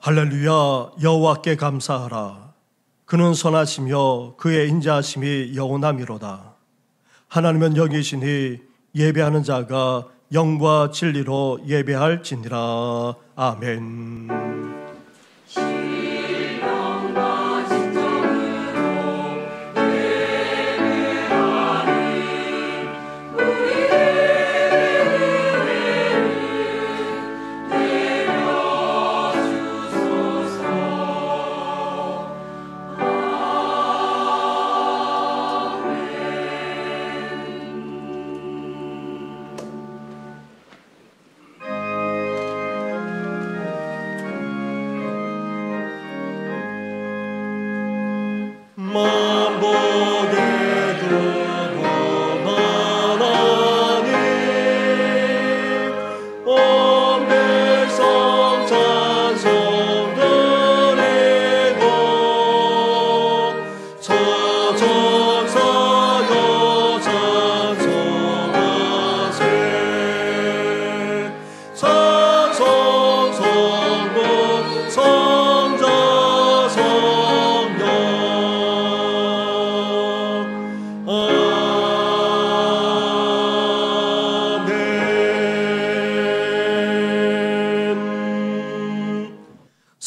할렐루야. 여호와께 감사하라. 그는 선하시며 그의 인자하심이 영원하미로다. 하나님은 영이시니 예배하는 자가 영과 진리로 예배할지니라. 아멘.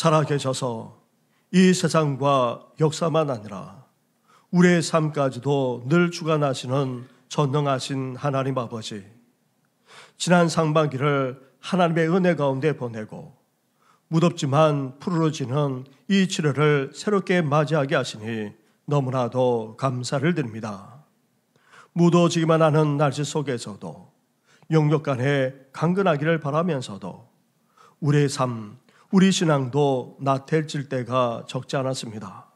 살아계셔서 이 세상과 역사만 아니라 우리의 삶까지도 늘 주관하시는 전능하신 하나님 아버지, 지난 상반기를 하나님의 은혜 가운데 보내고 무덥지만 푸르러지는 이 7월을 새롭게 맞이하게 하시니 너무나도 감사를 드립니다. 무더워지기만 하는 날씨 속에서도 영역 간에 강건하기를 바라면서도 우리의 삶, 우리 신앙도 나태해질 때가 적지 않았습니다.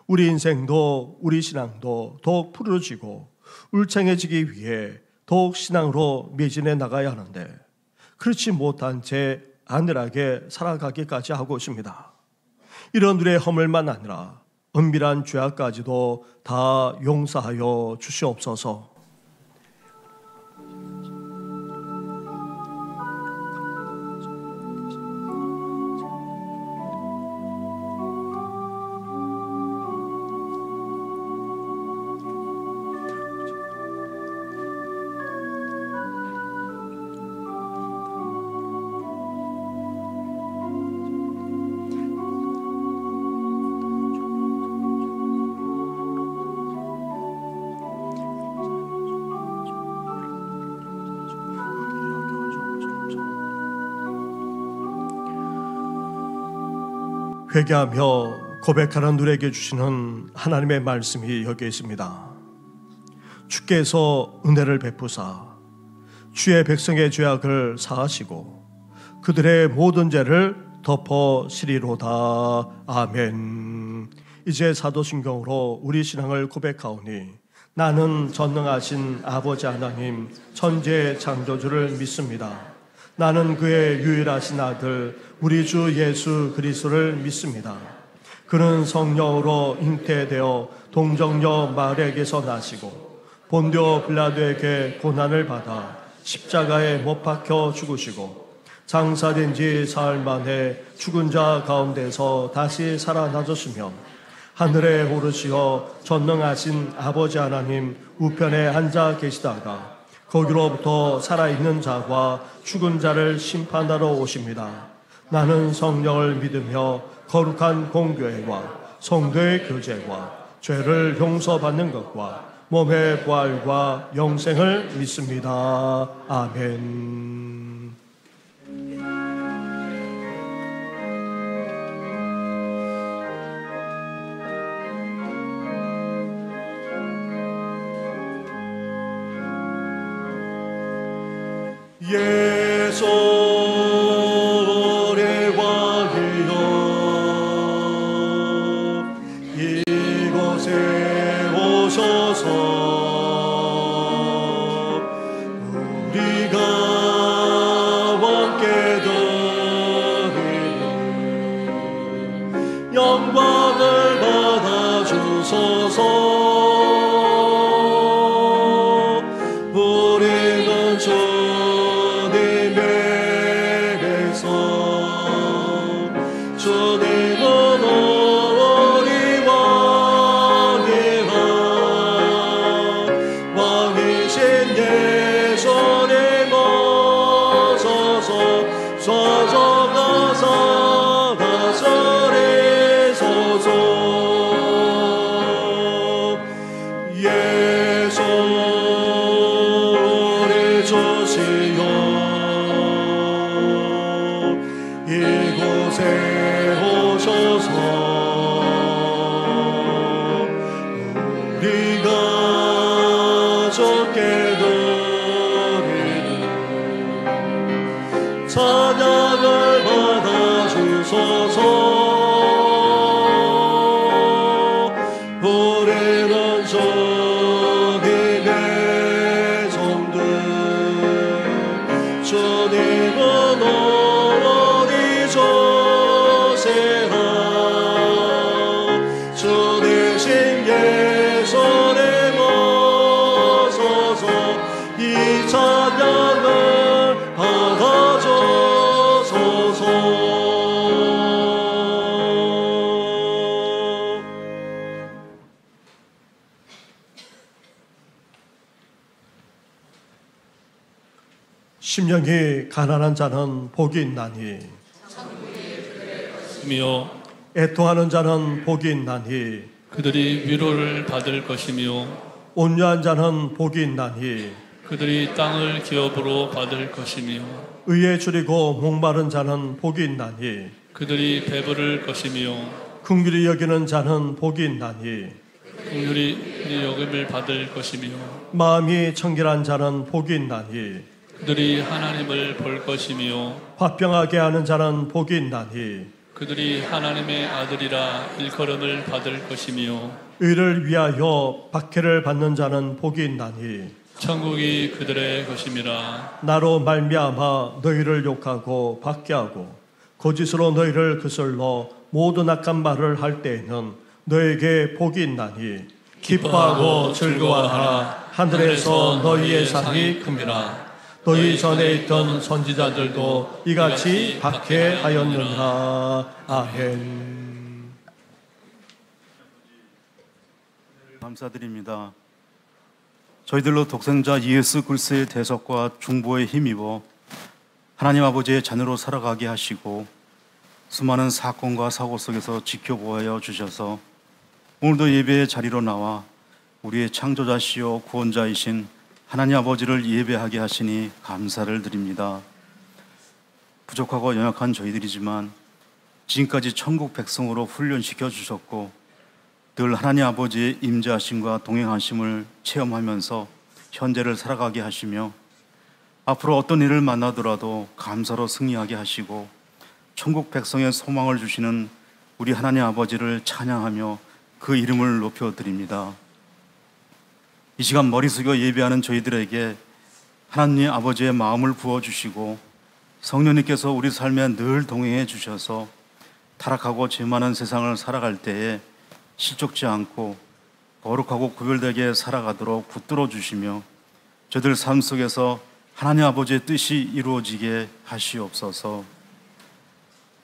우리 인생도 우리 신앙도 더욱 푸르러지고 울창해지기 위해 더욱 신앙으로 매진해 나가야 하는데 그렇지 못한 채 안일하게 살아가기까지 하고 있습니다. 이런 우리의 허물만 아니라 은밀한 죄악까지도 다 용서하여 주시옵소서. 회개하며 고백하는 누구에게 주시는 하나님의 말씀이 여기에 있습니다. 주께서 은혜를 베푸사 주의 백성의 죄악을 사하시고 그들의 모든 죄를 덮어시리로다. 아멘. 이제 사도신경으로 우리 신앙을 고백하오니 나는 전능하신 아버지 하나님 천지의 창조주를 믿습니다. 나는 그의 유일하신 아들 우리 주 예수 그리스도를 믿습니다. 그는 성령으로 잉태되어 동정녀 마리아에게서 나시고 본디오 빌라도에게 고난을 받아 십자가에 못 박혀 죽으시고 장사된 지 사흘 만에 죽은 자 가운데서 다시 살아나셨으며 하늘에 오르시어 전능하신 아버지 하나님 우편에 앉아 계시다가 거기로부터 살아있는 자와 죽은 자를 심판하러 오십니다. 나는 성령을 믿으며 거룩한 공교회와 성도의 교제와 죄를 용서받는 것과 몸의 부활과 영생을 믿습니다. 아멘. 예수의 왕이여 이곳에 오셔서 우리가 함께 드리는 영광을 받아 주소서. 우리는 주님의 백성 함께 드리는 찬양을 받아주소서. 우리는 주님의 종들, 주님은 어디 조세하. 주 대신 예수를 모셔서 이 찬양을 받아주소서. 심령이 가난한 자는 복이 있나니 며 애통하는 자는 복이 있나니 그들이 위로를 받을 것이며 온유한 자는 복이 있나니 그들이 땅을 기업으로 받을 것이며 의에 줄이고 목마른 자는 복이 있나니 그들이 배부를 것이며 긍휼히 여기는 자는 복이 있나니 긍휼히 여김을 받을 것이며 마음이 청결한 자는 복이 있나니 그들이 하나님을 볼 것이며 화평하게 하는 자는 복이 있나니 그들이 하나님의 아들이라 일컬음을 받을 것이며 의를 위하여 박해를 받는 자는 복이 있나니 천국이 그들의 것임이라. 나로 말미암아 너희를 욕하고 박해하고 거짓으로 너희를 거슬러 모든 악한 말을 할 때에는 너에게 복이 있나니 기뻐하고 즐거워하라. 하늘에서 너희의 상이 큽니다. 너희 전에 있던 선지자들도 이같이 박해하였느니라. 아멘. 감사드립니다. 저희들로 독생자 예수 그리스도의 대속과 중보에 힘입어 하나님 아버지의 자녀로 살아가게 하시고 수많은 사건과 사고 속에서 지켜보아 주셔서 오늘도 예배의 자리로 나와 우리의 창조자시요 구원자이신 하나님 아버지를 예배하게 하시니 감사를 드립니다. 부족하고 연약한 저희들이지만 지금까지 천국 백성으로 훈련시켜 주셨고 늘 하나님 아버지의 임재하심과 동행하심을 체험하면서 현재를 살아가게 하시며 앞으로 어떤 일을 만나더라도 감사로 승리하게 하시고 천국 백성의 소망을 주시는 우리 하나님 아버지를 찬양하며 그 이름을 높여드립니다. 이 시간 머리 숙여 예배하는 저희들에게 하나님 아버지의 마음을 부어주시고 성령님께서 우리 삶에 늘 동행해 주셔서 타락하고 죄 많은 세상을 살아갈 때에 실족지 않고 거룩하고 구별되게 살아가도록 붙들어 주시며 저들 삶 속에서 하나님 아버지의 뜻이 이루어지게 하시옵소서.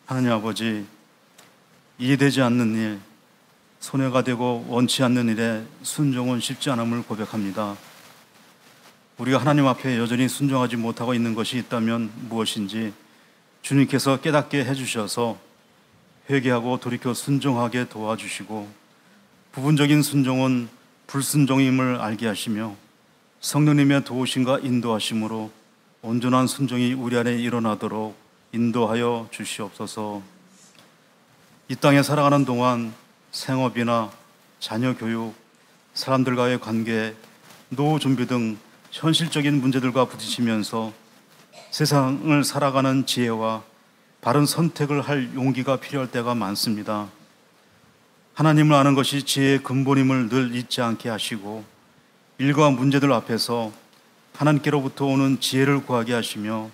하나님 아버지, 이해되지 않는 일, 손해가 되고 원치 않는 일에 순종은 쉽지 않음을 고백합니다. 우리가 하나님 앞에 여전히 순종하지 못하고 있는 것이 있다면 무엇인지 주님께서 깨닫게 해주셔서 회개하고 돌이켜 순종하게 도와주시고 부분적인 순종은 불순종임을 알게 하시며 성령님의 도우심과 인도하심으로 온전한 순종이 우리 안에 일어나도록 인도하여 주시옵소서. 이 땅에 살아가는 동안 생업이나 자녀 교육, 사람들과의 관계, 노후 준비 등 현실적인 문제들과 부딪히면서 세상을 살아가는 지혜와 바른 선택을 할 용기가 필요할 때가 많습니다. 하나님을 아는 것이 지혜의 근본임을 늘 잊지 않게 하시고 일과 문제들 앞에서 하나님께로부터 오는 지혜를 구하게 하시며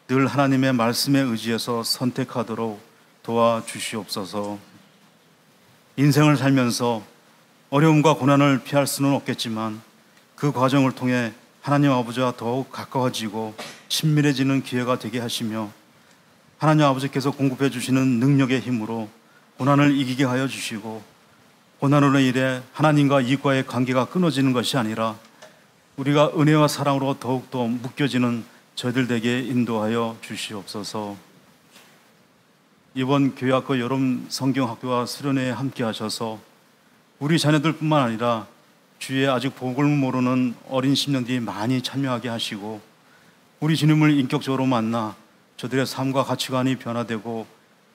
늘 하나님의 말씀에 의지해서 선택하도록 도와주시옵소서. 인생을 살면서 어려움과 고난을 피할 수는 없겠지만 그 과정을 통해 하나님 아버지와 더욱 가까워지고 친밀해지는 기회가 되게 하시며 하나님 아버지께서 공급해 주시는 능력의 힘으로 고난을 이기게 하여 주시고 고난으로 인해 하나님과 이익과의 관계가 끊어지는 것이 아니라 우리가 은혜와 사랑으로 더욱더 묶여지는 저희들 되게 인도하여 주시옵소서. 이번 교회학교 여름 성경학교와 수련회에 함께 하셔서 우리 자녀들뿐만 아니라 주위에 아직 복을 모르는 어린 심령들이 많이 참여하게 하시고 우리 주님을 인격적으로 만나 저들의 삶과 가치관이 변화되고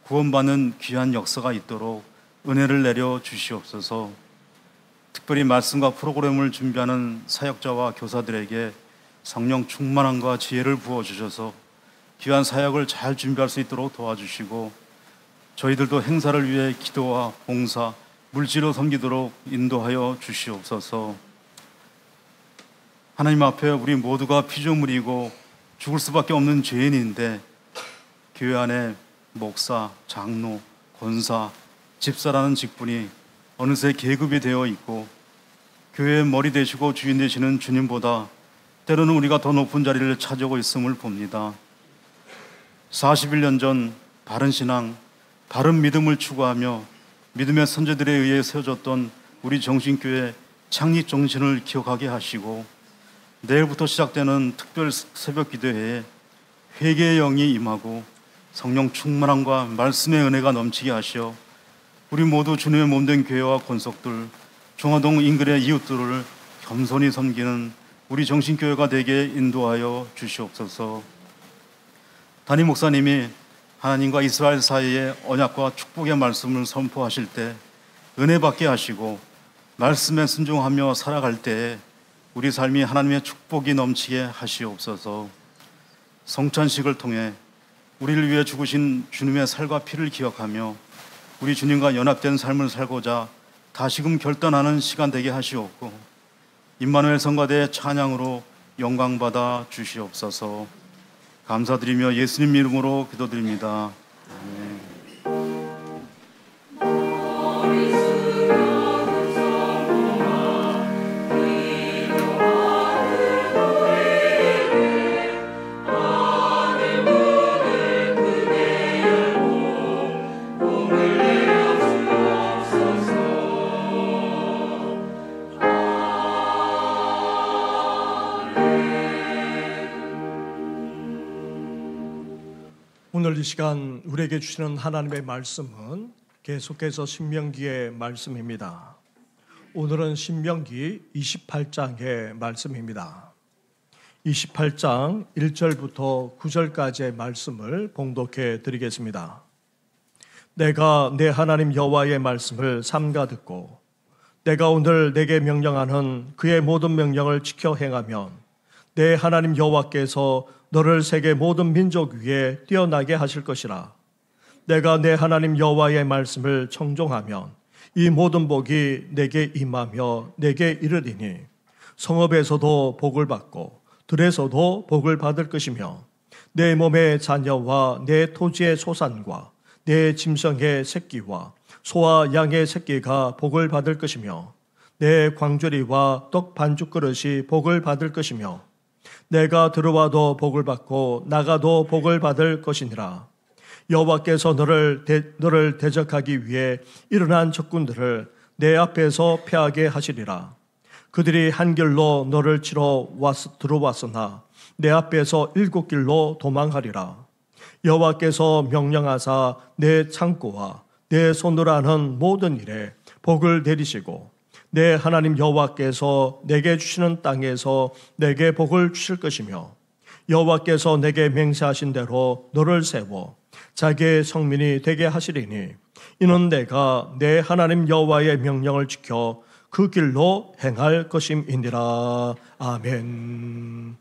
구원받는 귀한 역사가 있도록 은혜를 내려 주시옵소서. 특별히 말씀과 프로그램을 준비하는 사역자와 교사들에게 성령 충만함과 지혜를 부어주셔서 귀한 사역을 잘 준비할 수 있도록 도와주시고, 저희들도 행사를 위해 기도와 봉사, 물질로 섬기도록 인도하여 주시옵소서. 하나님 앞에 우리 모두가 피조물이고 죽을 수밖에 없는 죄인인데, 교회 안에 목사, 장로, 권사, 집사라는 직분이 어느새 계급이 되어 있고, 교회의 머리 되시고 주인 되시는 주님보다 때로는 우리가 더 높은 자리를 차지하고 있음을 봅니다. 41년 전 바른 신앙, 바른 믿음을 추구하며 믿음의 선제들에 의해 세워졌던 우리 정신교회 창립 정신을 기억하게 하시고, 내일부터 시작되는 특별 새벽 기도회에 회개의 영이 임하고 성령 충만함과 말씀의 은혜가 넘치게 하시어 우리 모두 주님의 몸된 교회와 권속들, 중화동 인근의 이웃들을 겸손히 섬기는 우리 정신교회가 되게 인도하여 주시옵소서. 담임 목사님이 하나님과 이스라엘 사이의 언약과 축복의 말씀을 선포하실 때 은혜 받게 하시고, 말씀에 순종하며 살아갈 때에 우리 삶이 하나님의 축복이 넘치게 하시옵소서. 성찬식을 통해 우리를 위해 죽으신 주님의 살과 피를 기억하며 우리 주님과 연합된 삶을 살고자 다시금 결단하는 시간 되게 하시옵고, 임마누엘 성가대 찬양으로 영광받아 주시옵소서. 감사드리며 예수님 이름으로 기도드립니다. 아멘. 오늘 이 시간 우리에게 주시는 하나님의 말씀은 계속해서 신명기의 말씀입니다. 오늘은 신명기 28장의 말씀입니다. 28장 1절부터 9절까지의 말씀을 봉독해 드리겠습니다. 내가 내 하나님 여호와의 말씀을 삼가 듣고 내가 오늘 내게 명령하는 그의 모든 명령을 지켜 행하면 내 하나님 여호와께서 너를 세계 모든 민족 위에 뛰어나게 하실 것이라. 내가 내 하나님 여호와의 말씀을 청종하면 이 모든 복이 내게 임하며 내게 이르리니 성읍에서도 복을 받고 들에서도 복을 받을 것이며 내 몸의 자녀와 내 토지의 소산과 내 짐승의 새끼와 소와 양의 새끼가 복을 받을 것이며 내 광주리와 떡 반죽 그릇이 복을 받을 것이며 내가 들어와도 복을 받고 나가도 복을 받을 것이니라. 여호와께서 너를 대적하기 위해 일어난 적군들을 내 앞에서 패하게 하시리라. 그들이 한 길로 너를 치러 들어왔으나 내 앞에서 7길로 도망하리라. 여호와께서 명령하사 내 창고와 내 손으로 하는 모든 일에 복을 내리시고 내 하나님 여호와께서 내게 주시는 땅에서 내게 복을 주실 것이며 여호와께서 내게 맹세하신 대로 너를 세워 자기의 성민이 되게 하시리니 이는 내가 내 하나님 여호와의 명령을 지켜 그 길로 행할 것임이니라. 아멘.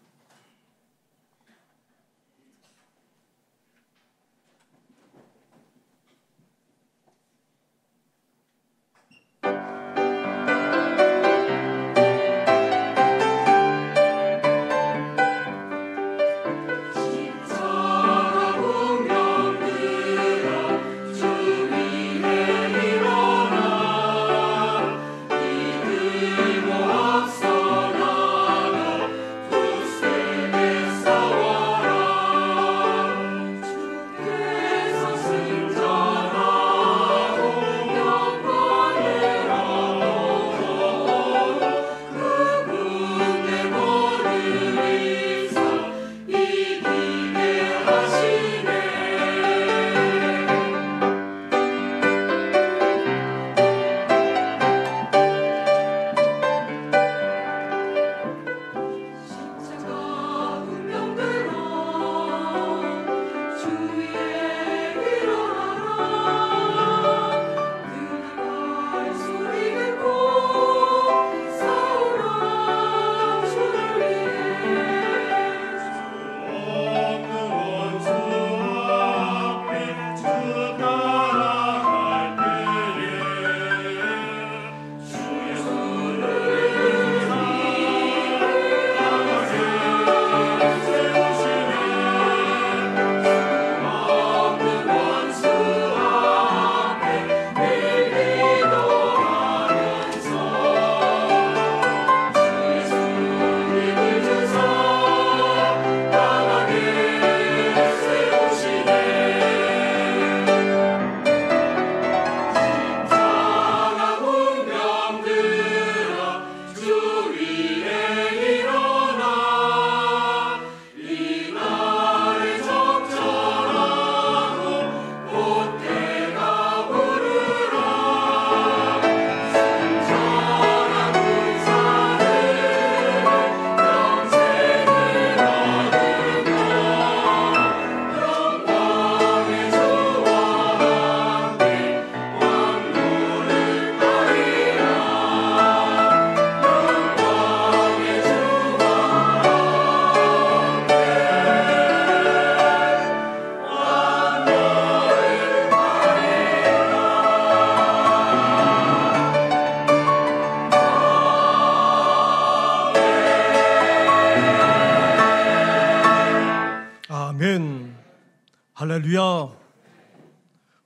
할렐루야.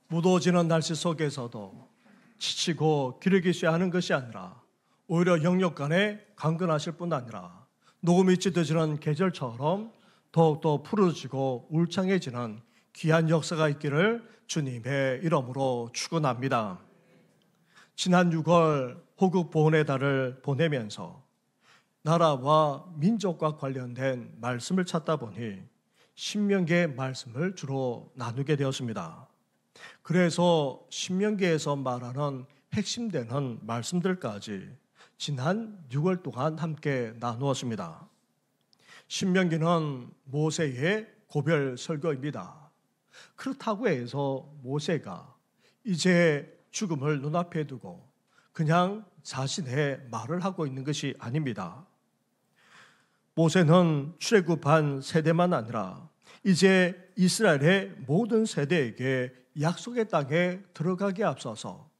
무더워지는 날씨 속에서도 지치고 기르기 쇠하는 것이 아니라 오히려 영역간에 강건하실 뿐 아니라 녹음이 짙어지는 계절처럼 더욱더 푸르지고 울창해지는 귀한 역사가 있기를 주님의 이름으로 축원합니다. 지난 6월 호국 보훈의 달을 보내면서 나라와 민족과 관련된 말씀을 찾다 보니 신명기의 말씀을 주로 나누게 되었습니다. 그래서 신명기에서 말하는 핵심되는 말씀들까지 지난 6월 동안 함께 나누었습니다. 신명기는 모세의 고별 설교입니다. 그렇다고 해서 모세가 이제 죽음을 눈앞에 두고 그냥 자신의 말을 하고 있는 것이 아닙니다. 모세는 출애굽한 세대만 아니라 이제 이스라엘의 모든 세대에게 약속의 땅에 들어가기에 앞서서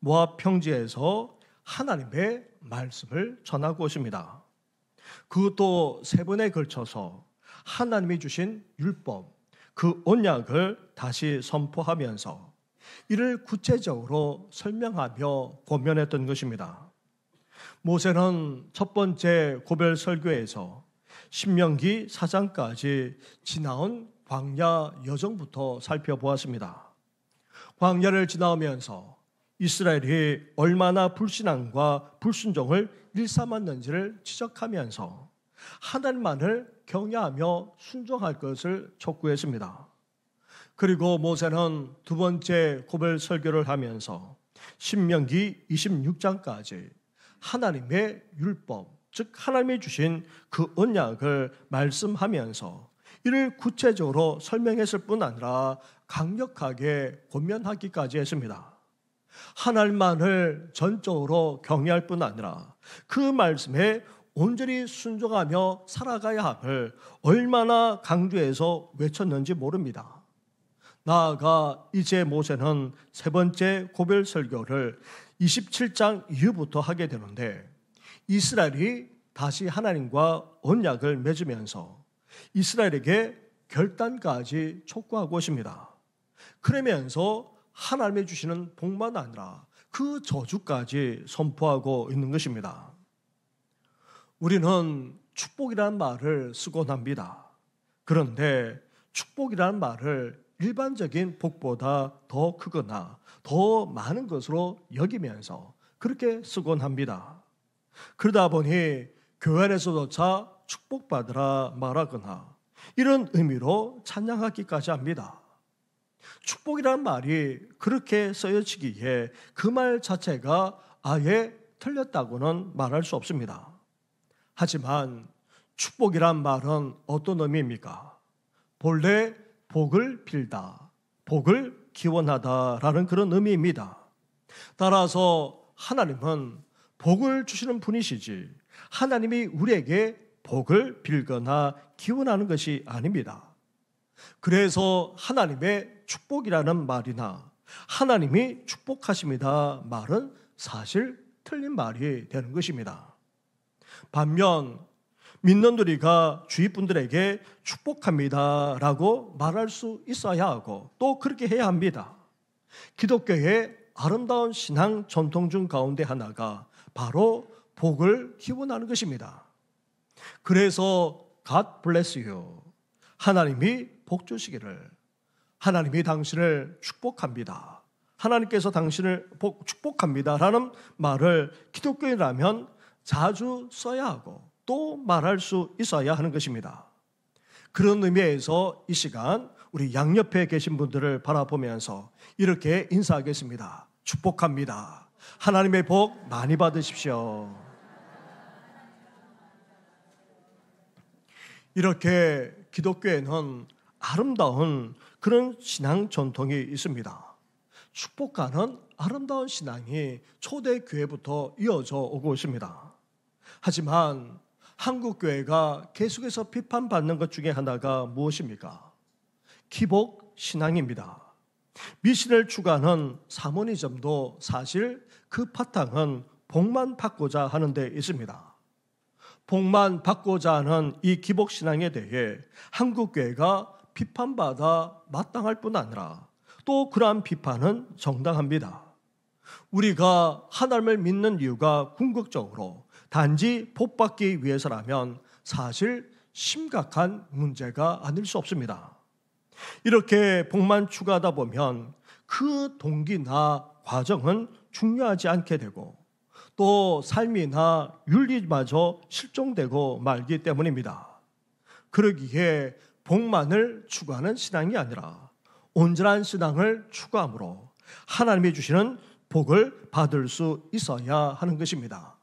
모압 평지에서 하나님의 말씀을 전하고 오십니다. 그것도 3번에 걸쳐서 하나님이 주신 율법, 그 언약을 다시 선포하면서 이를 구체적으로 설명하며 권면했던 것입니다. 모세는 첫 번째 고별 설교에서 신명기 4장까지 지나온 광야 여정부터 살펴보았습니다. 광야를 지나오면서 이스라엘이 얼마나 불신앙과 불순종을 일삼았는지를 지적하면서 하나님만을 경외하며 순종할 것을 촉구했습니다. 그리고 모세는 두 번째 고별 설교를 하면서 신명기 26장까지 하나님의 율법, 즉 하나님이 주신 그 언약을 말씀하면서 이를 구체적으로 설명했을 뿐 아니라 강력하게 권면하기까지 했습니다. 하나님만을 전적으로 경외할 뿐 아니라 그 말씀에 온전히 순종하며 살아가야 함을 얼마나 강조해서 외쳤는지 모릅니다. 나아가 이제 모세는 3번째 고별 설교를 27장 이후부터 하게 되는데 이스라엘이 다시 하나님과 언약을 맺으면서 이스라엘에게 결단까지 촉구하고 있습니다. 그러면서 하나님이 주시는 복만 아니라 그 저주까지 선포하고 있는 것입니다. 우리는 축복이라는 말을 쓰곤 합니다. 그런데 축복이라는 말을 일반적인 복보다 더 크거나 더 많은 것으로 여기면서 그렇게 쓰곤 합니다. 그러다 보니 교회 안에서조차 축복받으라 말하거나 이런 의미로 찬양하기까지 합니다. 축복이라는 말이 그렇게 쓰여지기에 그 말 자체가 아예 틀렸다고는 말할 수 없습니다. 하지만 축복이란 말은 어떤 의미입니까? 본래 복을 빌다, 복을 기원하다라는 그런 의미입니다. 따라서 하나님은 복을 주시는 분이시지 하나님이 우리에게 복을 빌거나 기원하는 것이 아닙니다. 그래서 하나님의 축복이라는 말이나 하나님이 축복하십니다 말은 사실 틀린 말이 되는 것입니다. 반면 믿는 우리가 주위 분들에게 축복합니다라고 말할 수 있어야 하고 또 그렇게 해야 합니다. 기독교의 아름다운 신앙 전통 중 가운데 하나가 바로 복을 기원하는 것입니다. 그래서 God bless you. 하나님이 복 주시기를. 하나님이 당신을 축복합니다. 하나님께서 당신을 축복합니다. 라는 말을 기독교인이라면 자주 써야 하고 또 말할 수 있어야 하는 것입니다. 그런 의미에서 이 시간 우리 양옆에 계신 분들을 바라보면서 이렇게 인사하겠습니다. 축복합니다. 하나님의 복 많이 받으십시오. 이렇게 기독교에는 아름다운 그런 신앙 전통이 있습니다. 축복하는 아름다운 신앙이 초대교회부터 이어져 오고 있습니다. 하지만 한국교회가 계속해서 비판받는 것 중에 하나가 무엇입니까? 기복 신앙입니다. 미신을 추구하는 사모니즘도 사실 그 바탕은 복만 받고자 하는 데 있습니다. 복만 받고자 하는 이 기복 신앙에 대해 한국교회가 비판받아 마땅할 뿐 아니라 또 그러한 비판은 정당합니다. 우리가 하나님을 믿는 이유가 궁극적으로 단지 복받기 위해서라면 사실 심각한 문제가 아닐 수 없습니다. 이렇게 복만 추구하다 보면 그 동기나 과정은 중요하지 않게 되고 또 삶이나 윤리마저 실종되고 말기 때문입니다. 그러기에 복만을 추구하는 신앙이 아니라 온전한 신앙을 추구함으로 하나님이 주시는 복을 받을 수 있어야 하는 것입니다.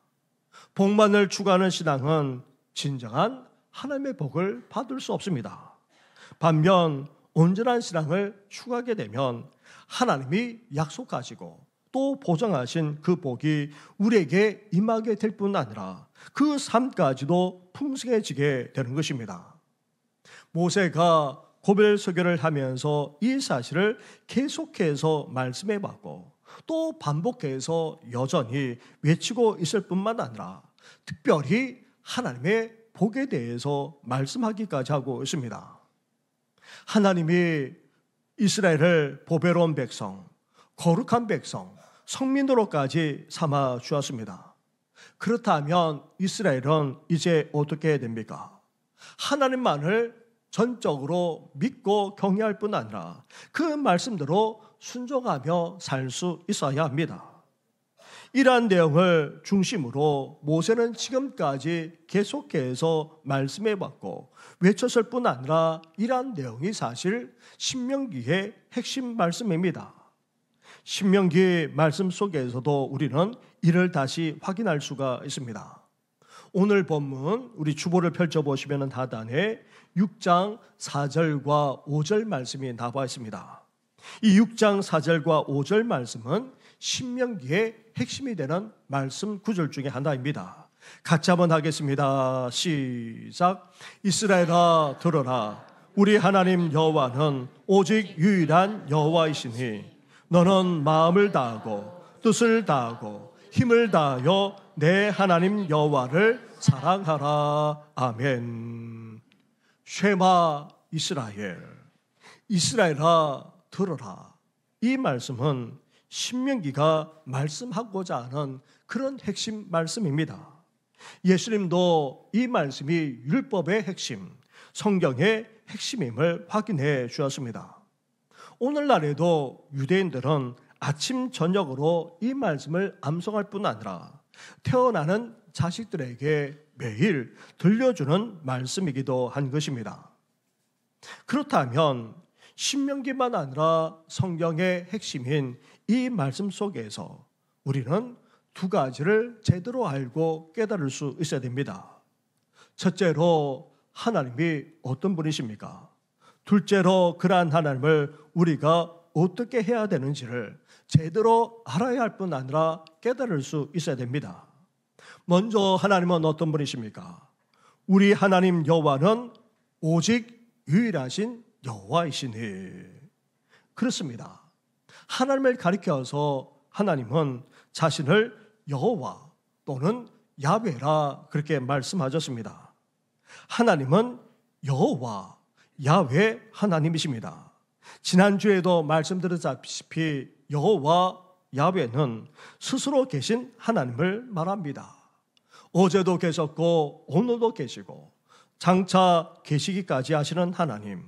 복만을 추구하는 신앙은 진정한 하나님의 복을 받을 수 없습니다. 반면 온전한 신앙을 추구하게 되면 하나님이 약속하시고 또 보장하신 그 복이 우리에게 임하게 될 뿐 아니라 그 삶까지도 풍성해지게 되는 것입니다. 모세가 고별설교를 하면서 이 사실을 계속해서 말씀해 봤고 또 반복해서 여전히 외치고 있을 뿐만 아니라 특별히 하나님의 복에 대해서 말씀하기까지 하고 있습니다. 하나님이 이스라엘을 보배로운 백성, 거룩한 백성, 성민으로까지 삼아 주었습니다. 그렇다면 이스라엘은 이제 어떻게 해야 됩니까? 하나님만을 전적으로 믿고 경외할 뿐 아니라 그 말씀대로 순종하며 살 수 있어야 합니다. 이러한 내용을 중심으로 모세는 지금까지 계속해서 말씀해왔고 외쳤을 뿐 아니라 이러한 내용이 사실 신명기의 핵심 말씀입니다. 신명기 말씀 속에서도 우리는 이를 다시 확인할 수가 있습니다. 오늘 본문 우리 주보를 펼쳐보시면 하단에 6장 4절과 5절 말씀이 나와 있습니다. 이 6장 4절과 5절 말씀은 신명기의 핵심이 되는 말씀 구절 중에 하나입니다. 같이 한번 하겠습니다. 시작. 이스라엘아 들어라. 우리 하나님 여호와는 오직 유일한 여호와이시니 너는 마음을 다하고 뜻을 다하고 힘을 다하여 내 하나님 여호와를 사랑하라. 아멘. 쉐마 이스라엘. 이스라엘아 들어라. 이 말씀은 신명기가 말씀하고자 하는 그런 핵심 말씀입니다. 예수님도 이 말씀이 율법의 핵심, 성경의 핵심임을 확인해 주었습니다. 오늘날에도 유대인들은 아침 저녁으로 이 말씀을 암송할 뿐 아니라 태어나는 자식들에게 매일 들려주는 말씀이기도 한 것입니다. 그렇다면 신명기만 아니라 성경의 핵심인 이 말씀 속에서 우리는 두 가지를 제대로 알고 깨달을 수 있어야 됩니다. 첫째로 하나님이 어떤 분이십니까? 둘째로 그러한 하나님을 우리가 어떻게 해야 되는지를 제대로 알아야 할 뿐 아니라 깨달을 수 있어야 됩니다. 먼저 하나님은 어떤 분이십니까? 우리 하나님 여호와는 오직 유일하신 여호와이시니. 그렇습니다. 하나님을 가리켜서 하나님은 자신을 여호와 또는 야훼라 그렇게 말씀하셨습니다. 하나님은 여호와 야훼 하나님이십니다. 지난주에도 말씀드렸다시피 여호와 야훼는 스스로 계신 하나님을 말합니다. 어제도 계셨고 오늘도 계시고 장차 계시기까지 하시는 하나님,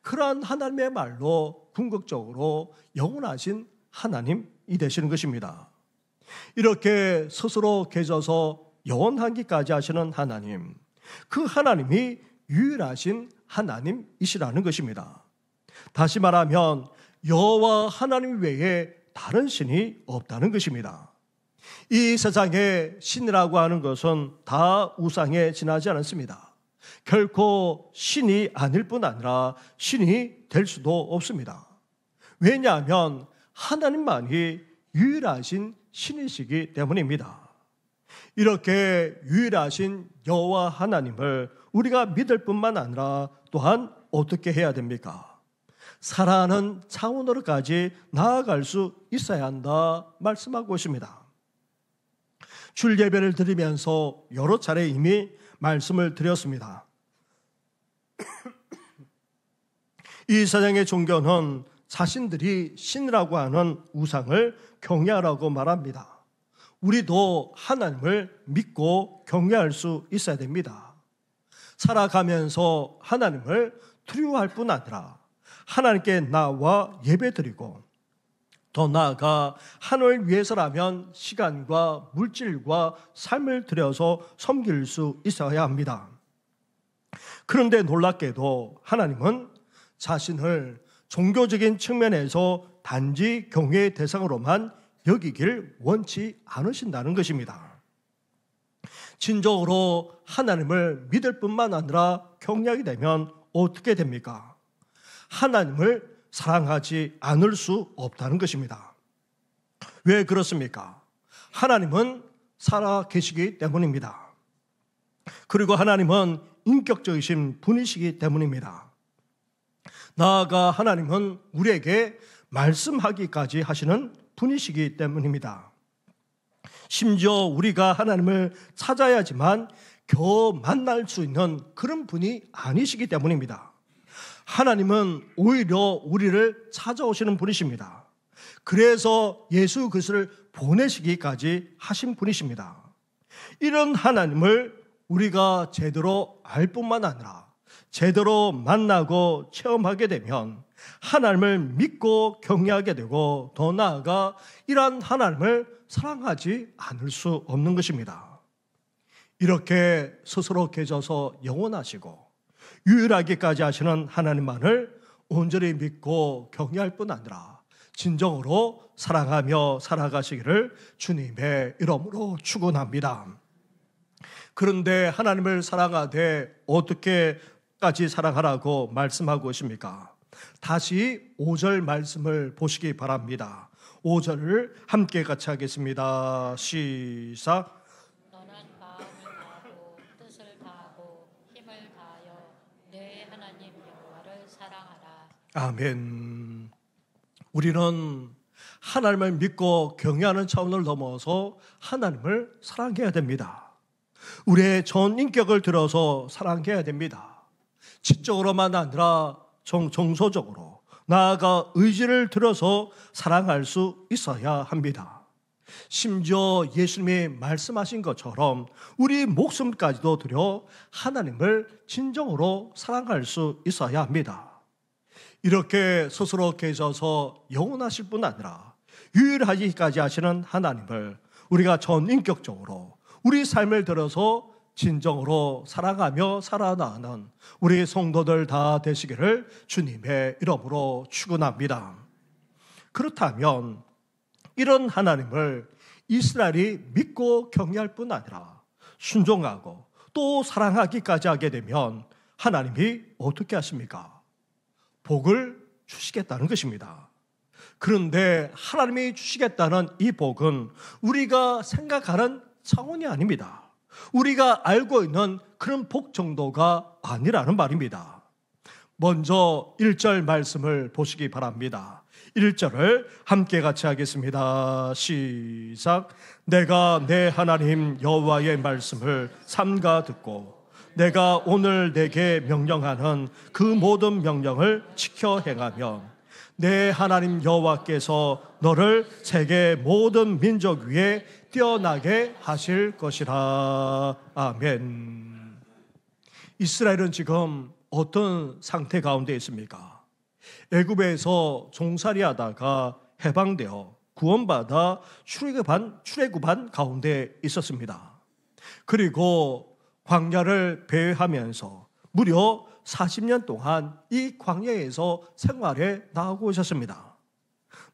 그러한 하나님의 말로 궁극적으로 영원하신 하나님이 되시는 것입니다. 이렇게 스스로 계셔서 영원하기까지 하시는 하나님, 그 하나님이 유일하신 하나님이시라는 것입니다. 다시 말하면 여호와 하나님 외에 다른 신이 없다는 것입니다. 이 세상에 신이라고 하는 것은 다 우상에 지나지 않습니다. 결코 신이 아닐 뿐 아니라 신이 될 수도 없습니다. 왜냐하면 하나님만이 유일하신 신이시기 때문입니다. 이렇게 유일하신 여호와 하나님을 우리가 믿을 뿐만 아니라 또한 어떻게 해야 됩니까? 사랑하는 차원으로까지 나아갈 수 있어야 한다 말씀하고 있습니다. 줄 예배를 드리면서 여러 차례 이미 말씀을 드렸습니다. 이 세상의 종교는 자신들이 신이라고 하는 우상을 경외하라고 말합니다. 우리도 하나님을 믿고 경외할 수 있어야 됩니다. 살아가면서 하나님을 두려워할 뿐 아니라 하나님께 나와 예배드리고 더 나아가 하나님을 위해서라면 시간과 물질과 삶을 들여서 섬길 수 있어야 합니다. 그런데 놀랍게도 하나님은 자신을 종교적인 측면에서 단지 경외의 대상으로만 여기길 원치 않으신다는 것입니다. 진정으로 하나님을 믿을 뿐만 아니라 경외하게 되면 어떻게 됩니까? 하나님을 사랑하지 않을 수 없다는 것입니다. 왜 그렇습니까? 하나님은 살아 계시기 때문입니다. 그리고 하나님은 인격적이신 분이시기 때문입니다. 나아가 하나님은 우리에게 말씀하기까지 하시는 분이시기 때문입니다. 심지어 우리가 하나님을 찾아야지만 겨우 만날 수 있는 그런 분이 아니시기 때문입니다. 하나님은 오히려 우리를 찾아오시는 분이십니다. 그래서 예수 그리스도를 보내시기까지 하신 분이십니다. 이런 하나님을 우리가 제대로 알 뿐만 아니라 제대로 만나고 체험하게 되면 하나님을 믿고 경외하게 되고 더 나아가 이러한 하나님을 사랑하지 않을 수 없는 것입니다. 이렇게 스스로 계셔서 영원하시고 유일하기까지 하시는 하나님만을 온전히 믿고 경외할 뿐 아니라 진정으로 사랑하며 살아가시기를 주님의 이름으로 축원합니다. 그런데 하나님을 사랑하되 어떻게까지 사랑하라고 말씀하고 있습니까? 다시 5절 말씀을 보시기 바랍니다. 5절을 함께 같이 하겠습니다. 시작. 너는 마음을 다하고 뜻을 다하고 힘을 다하여 내 하나님 여호와를 사랑하라. 아멘. 우리는 하나님을 믿고 경외하는 차원을 넘어서 하나님을 사랑해야 됩니다. 우리의 전 인격을 들어서 사랑해야 됩니다. 지적으로만 아니라 정서적으로 나아가 의지를 들어서 사랑할 수 있어야 합니다. 심지어 예수님이 말씀하신 것처럼 우리 목숨까지도 들여 하나님을 진정으로 사랑할 수 있어야 합니다. 이렇게 스스로 계셔서 영원하실 뿐 아니라 유일하기까지 하시는 하나님을 우리가 전인격적으로 우리 삶을 들어서 진정으로 사랑하며 살아나가는 우리 성도들 다 되시기를 주님의 이름으로 축원합니다. 그렇다면 이런 하나님을 이스라엘이 믿고 경외할 뿐 아니라 순종하고 또 사랑하기까지 하게 되면 하나님이 어떻게 하십니까? 복을 주시겠다는 것입니다. 그런데 하나님이 주시겠다는 이 복은 우리가 생각하는 차원이 아닙니다. 우리가 알고 있는 그런 복 정도가 아니라는 말입니다. 먼저 1절 말씀을 보시기 바랍니다. 1절을 함께 같이 하겠습니다. 시작. 내가 내 하나님 여호와의 말씀을 삼가 듣고 내가 오늘 내게 명령하는 그 모든 명령을 지켜 행하면 내 하나님 여호와께서 너를 세계 모든 민족 위에 뛰어나게 하실 것이라. 아멘. 이스라엘은 지금 어떤 상태 가운데 있습니까? 애굽에서 종살이하다가 해방되어 구원받아 출애굽한 가운데 있었습니다. 그리고 광야를 배회하면서 무려 40년 동안 이 광야에서 생활해 나가고 있었습니다.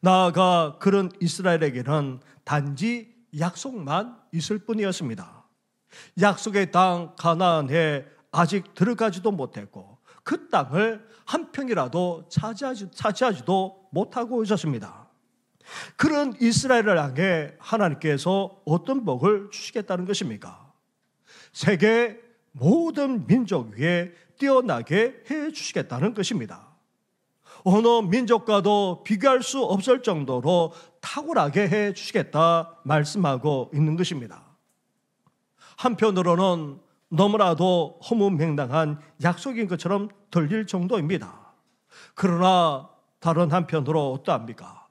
나아가 그런 이스라엘에게는 단지 약속만 있을 뿐이었습니다. 약속의 땅 가나안에 아직 들어가지도 못했고 그 땅을 한 평이라도 차지하지도 못하고 있었습니다. 그런 이스라엘을 향해 하나님께서 어떤 복을 주시겠다는 것입니까? 세계 모든 민족 위에 뛰어나게 해 주시겠다는 것입니다. 어느 민족과도 비교할 수 없을 정도로 탁월하게 해 주시겠다 말씀하고 있는 것입니다. 한편으로는 너무나도 허무맹랑한 약속인 것처럼 들릴 정도입니다. 그러나 다른 한편으로 어떠합니까?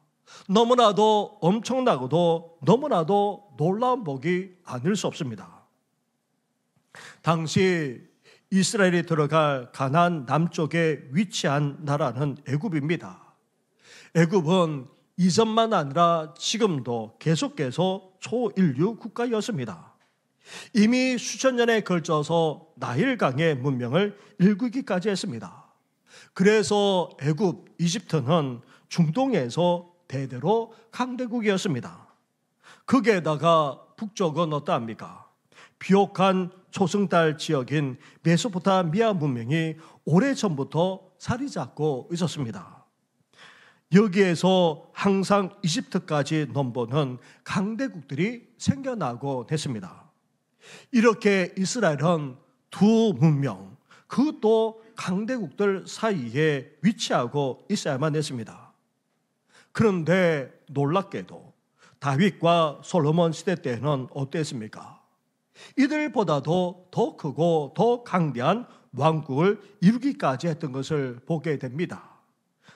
너무나도 엄청나고도 너무나도 놀라운 복이 아닐 수 없습니다. 당시 이스라엘이 들어갈 가나안 남쪽에 위치한 나라는 애굽입니다. 애굽은 이전만 아니라 지금도 계속해서 초인류 국가였습니다. 이미 수천 년에 걸쳐서 나일강의 문명을 일구기까지 했습니다. 그래서 애굽, 이집트는 중동에서 대대로 강대국이었습니다. 거기에다가 북쪽은 어떠합니까? 비옥한 초승달 지역인 메소포타미아 문명이 오래전부터 자리 잡고 있었습니다. 여기에서 항상 이집트까지 넘보는 강대국들이 생겨나고 했습니다. 이렇게 이스라엘은 두 문명, 그것도 강대국들 사이에 위치하고 있어야만 했습니다. 그런데 놀랍게도 다윗과 솔로몬 시대 때는 어땠습니까? 이들보다도 더 크고 더 강대한 왕국을 이루기까지 했던 것을 보게 됩니다.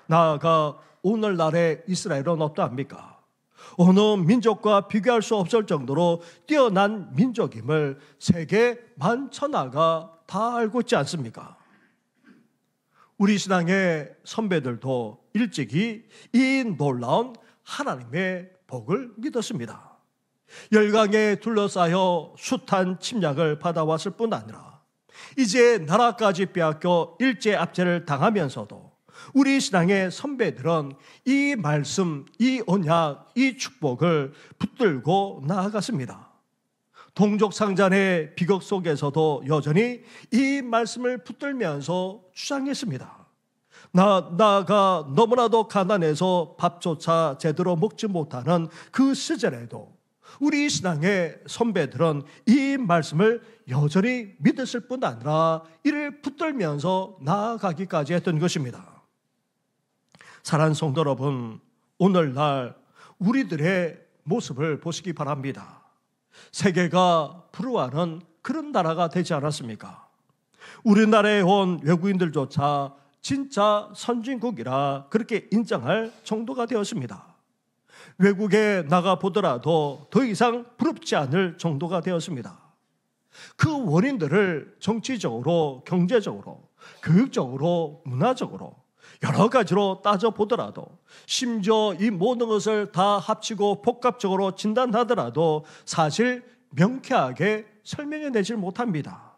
나아가 오늘날의 이스라엘은 어떠합니까? 어느 민족과 비교할 수 없을 정도로 뛰어난 민족임을 세계 만천하가 다 알고 있지 않습니까? 우리 신앙의 선배들도 일찍이 이 놀라운 하나님의 복을 믿었습니다. 열강에 둘러싸여 숱한 침략을 받아왔을 뿐 아니라 이제 나라까지 빼앗겨 일제압제를 당하면서도 우리 신앙의 선배들은 이 말씀, 이 언약, 이 축복을 붙들고 나아갔습니다. 동족상잔의 비극 속에서도 여전히 이 말씀을 붙들면서 주장했습니다. 나아가 너무나도 가난해서 밥조차 제대로 먹지 못하는 그 시절에도 우리 신앙의 선배들은 이 말씀을 여전히 믿었을 뿐 아니라 이를 붙들면서 나아가기까지 했던 것입니다. 사랑하는 성도 여러분, 오늘날 우리들의 모습을 보시기 바랍니다. 세계가 부러워하는 그런 나라가 되지 않았습니까? 우리나라에 온 외국인들조차 진짜 선진국이라 그렇게 인정할 정도가 되었습니다. 외국에 나가보더라도 더 이상 부럽지 않을 정도가 되었습니다. 그 원인들을 정치적으로, 경제적으로, 교육적으로, 문화적으로 여러 가지로 따져보더라도 심지어 이 모든 것을 다 합치고 복합적으로 진단하더라도 사실 명쾌하게 설명해내질 못합니다.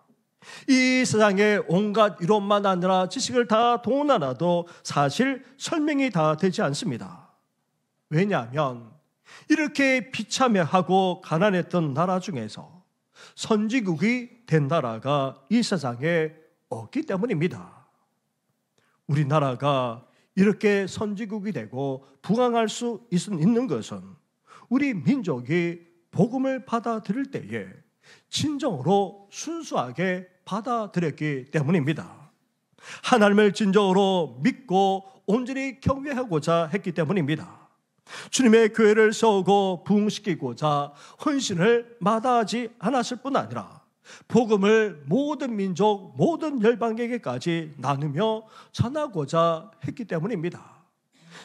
이 세상에 온갖 이론만 아니라 지식을 다 동원하나도 사실 설명이 다 되지 않습니다. 왜냐하면 이렇게 비참해하고 가난했던 나라 중에서 선진국이 된 나라가 이 세상에 없기 때문입니다. 우리나라가 이렇게 선진국이 되고 부강할 수 있는 것은 우리 민족이 복음을 받아들일 때에 진정으로 순수하게 받아들였기 때문입니다. 하나님을 진정으로 믿고 온전히 경외하고자 했기 때문입니다. 주님의 교회를 세우고 부흥시키고자 헌신을 마다하지 않았을 뿐 아니라 복음을 모든 민족, 모든 열방에게까지 나누며 전하고자 했기 때문입니다.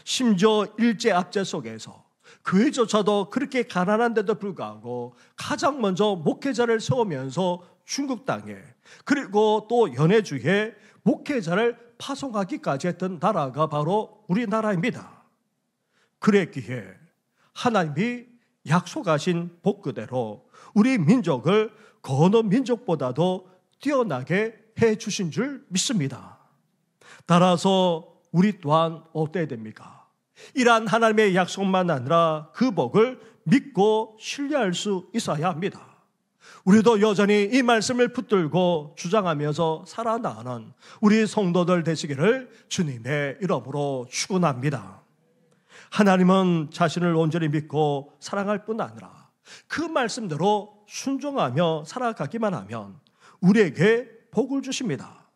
심지어 일제압제 속에서 교회조차도 그렇게 가난한데도 불구하고 가장 먼저 목회자를 세우면서 중국 땅에 그리고 또 연해주에 목회자를 파송하기까지 했던 나라가 바로 우리나라입니다. 그랬기에 하나님이 약속하신 복 그대로 우리 민족을 그 어느 민족보다도 뛰어나게 해주신 줄 믿습니다. 따라서 우리 또한 어때야 됩니까? 이러한 하나님의 약속만 아니라 그 복을 믿고 신뢰할 수 있어야 합니다. 우리도 여전히 이 말씀을 붙들고 주장하면서 살아나가는 우리 성도들 되시기를 주님의 이름으로 축원합니다. 하나님은 자신을 온전히 믿고 사랑할 뿐 아니라 그 말씀대로 순종하며 살아가기만 하면 우리에게 복을 주십니다.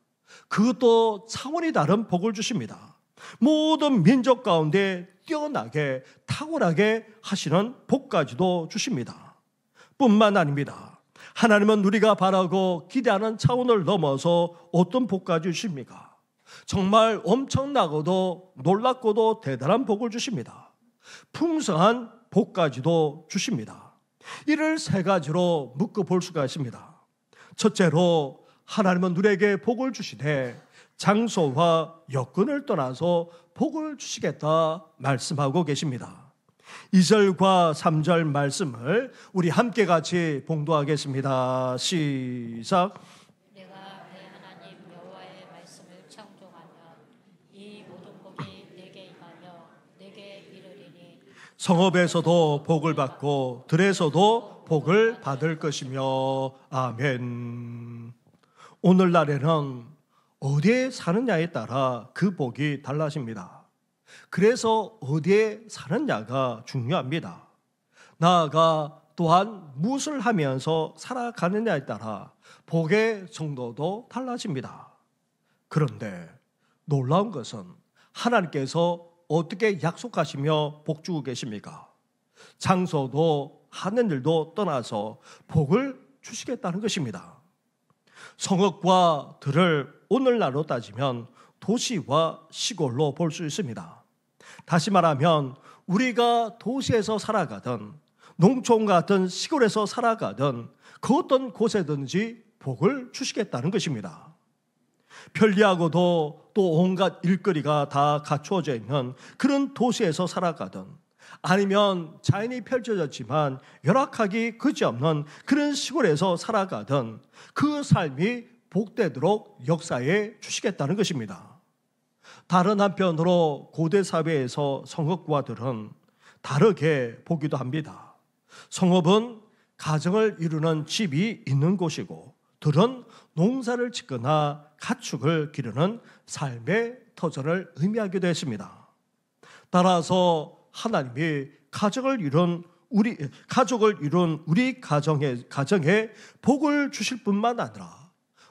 그것도 차원이 다른 복을 주십니다. 모든 민족 가운데 뛰어나게 탁월하게 하시는 복까지도 주십니다. 뿐만 아닙니다. 하나님은 우리가 바라고 기대하는 차원을 넘어서 어떤 복까지 주십니까? 정말 엄청나고도 놀랍고도 대단한 복을 주십니다. 풍성한 복까지도 주십니다. 이를 세 가지로 묶어 볼 수가 있습니다. 첫째로 하나님은 누구에게 복을 주시되 장소와 여건을 떠나서 복을 주시겠다 말씀하고 계십니다. 2절과 3절 말씀을 우리 함께 같이 봉독하겠습니다. 시작. 내가 내 하나님 여호와의 말씀을 청종하면 이 모든 복이 내게 임하여 내게 이르리니 성읍에서도 복을 받고 들에서도 복을 받을 것이며 아멘. 오늘날에는 어디에 사느냐에 따라 그 복이 달라집니다. 그래서 어디에 사느냐가 중요합니다. 나아가 또한 무엇을 하면서 살아가느냐에 따라 복의 정도도 달라집니다. 그런데 놀라운 것은 하나님께서 어떻게 약속하시며 복 주고 계십니까? 장소도 하는 일도 떠나서 복을 주시겠다는 것입니다. 성읍과 들을 오늘날로 따지면 도시와 시골로 볼 수 있습니다. 다시 말하면 우리가 도시에서 살아가든 농촌 같은 시골에서 살아가든 그 어떤 곳에든지 복을 주시겠다는 것입니다. 편리하고도 또 온갖 일거리가 다 갖추어져 있는 그런 도시에서 살아가든 아니면 자연이 펼쳐졌지만 열악하기 그지없는 그런 시골에서 살아가든 그 삶이 복되도록 역사에 주시겠다는 것입니다. 다른 한편으로 고대 사회에서 성읍과들은 다르게 보기도 합니다. 성읍은 가정을 이루는 집이 있는 곳이고 들은 농사를 짓거나 가축을 기르는 삶의 터전을 의미하기도 했습니다. 따라서 하나님이 가족을 이룬 우리 가정에 복을 주실 뿐만 아니라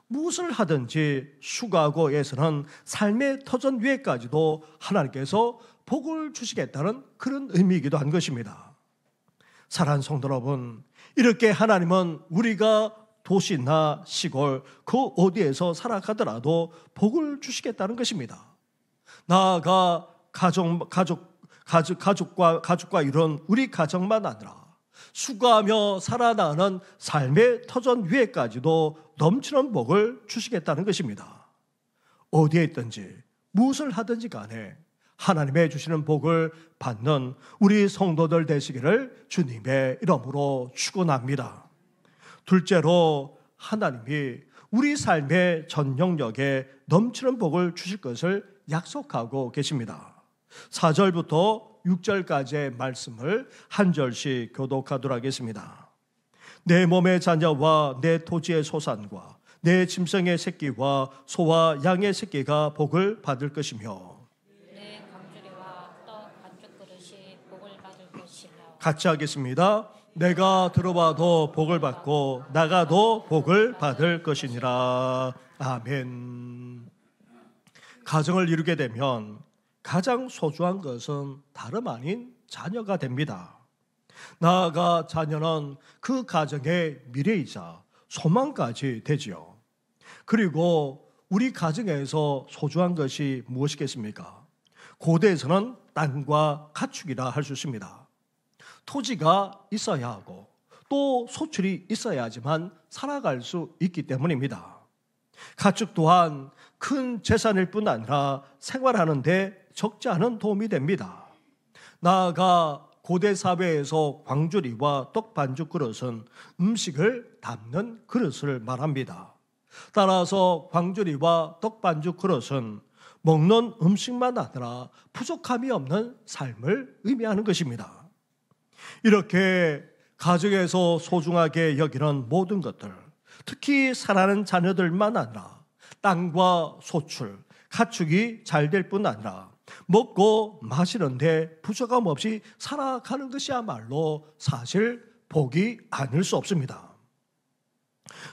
무엇을 하든지 수고하고 애쓰는 삶의 터전 위에까지도 하나님께서 복을 주시겠다는 그런 의미이기도 한 것입니다. 사랑하는 성도 여러분, 이렇게 하나님은 우리가 도시나 시골 그 어디에서 살아가더라도 복을 주시겠다는 것입니다. 나아가 가족과 이런 우리 가정만 아니라 수고하며 살아나는 삶의 터전 위에까지도 넘치는 복을 주시겠다는 것입니다. 어디에 있든지 무엇을 하든지 간에 하나님의 주시는 복을 받는 우리 성도들 되시기를 주님의 이름으로 축원합니다. 둘째로 하나님이 우리 삶의 전 영역에 넘치는 복을 주실 것을 약속하고 계십니다. 4절부터 6절까지의 말씀을 한 절씩 교독하도록 하겠습니다. 내 몸의 자녀와 내 토지의 소산과 내 짐승의 새끼와 소와 양의 새끼가 복을 받을 것이며 내 광주리와 떡 반죽 그릇이 복을 받을 것이며 같이 하겠습니다. 내가 들어와도 복을 받고 나가도 복을 받을 것이니라. 아멘. 가정을 이루게 되면 가장 소중한 것은 다름 아닌 자녀가 됩니다. 나아가 자녀는 그 가정의 미래이자 소망까지 되지요. 그리고 우리 가정에서 소중한 것이 무엇이겠습니까? 고대에서는 땅과 가축이라 할 수 있습니다. 토지가 있어야 하고 또 소출이 있어야지만 살아갈 수 있기 때문입니다. 가축 또한 큰 재산일 뿐 아니라 생활하는 데 적지 않은 도움이 됩니다. 나아가 고대 사회에서 광주리와 떡 반죽 그릇은 음식을 담는 그릇을 말합니다. 따라서 광주리와 떡 반죽 그릇은 먹는 음식만 아니라 부족함이 없는 삶을 의미하는 것입니다. 이렇게 가정에서 소중하게 여기는 모든 것들, 특히 사랑하는 자녀들만 아니라 땅과 소출, 가축이 잘 될 뿐 아니라 먹고 마시는데 부족함 없이 살아가는 것이야말로 사실 복이 아닐 수 없습니다.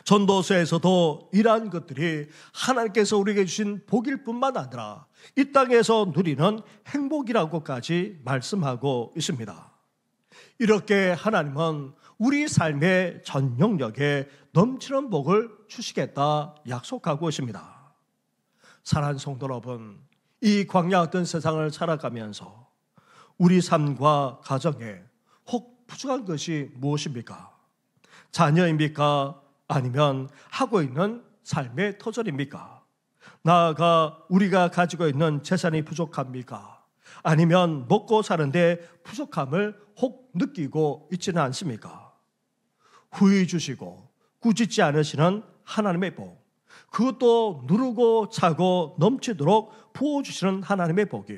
전도서에서도 이러한 것들이 하나님께서 우리에게 주신 복일 뿐만 아니라 이 땅에서 누리는 행복이라고까지 말씀하고 있습니다. 이렇게 하나님은 우리 삶의 전 영역에 넘치는 복을 주시겠다 약속하고 있습니다. 사랑하는 성도 여러분, 이 광야 같은 세상을 살아가면서 우리 삶과 가정에 혹 부족한 것이 무엇입니까? 자녀입니까? 아니면 하고 있는 삶의 터전입니까? 나아가 우리가 가지고 있는 재산이 부족합니까? 아니면 먹고 사는데 부족함을 혹 느끼고 있지는 않습니까? 후히 주시고 꾸짖지 않으시는 하나님의 복, 그것도 누르고 차고 넘치도록 부어주시는 하나님의 복이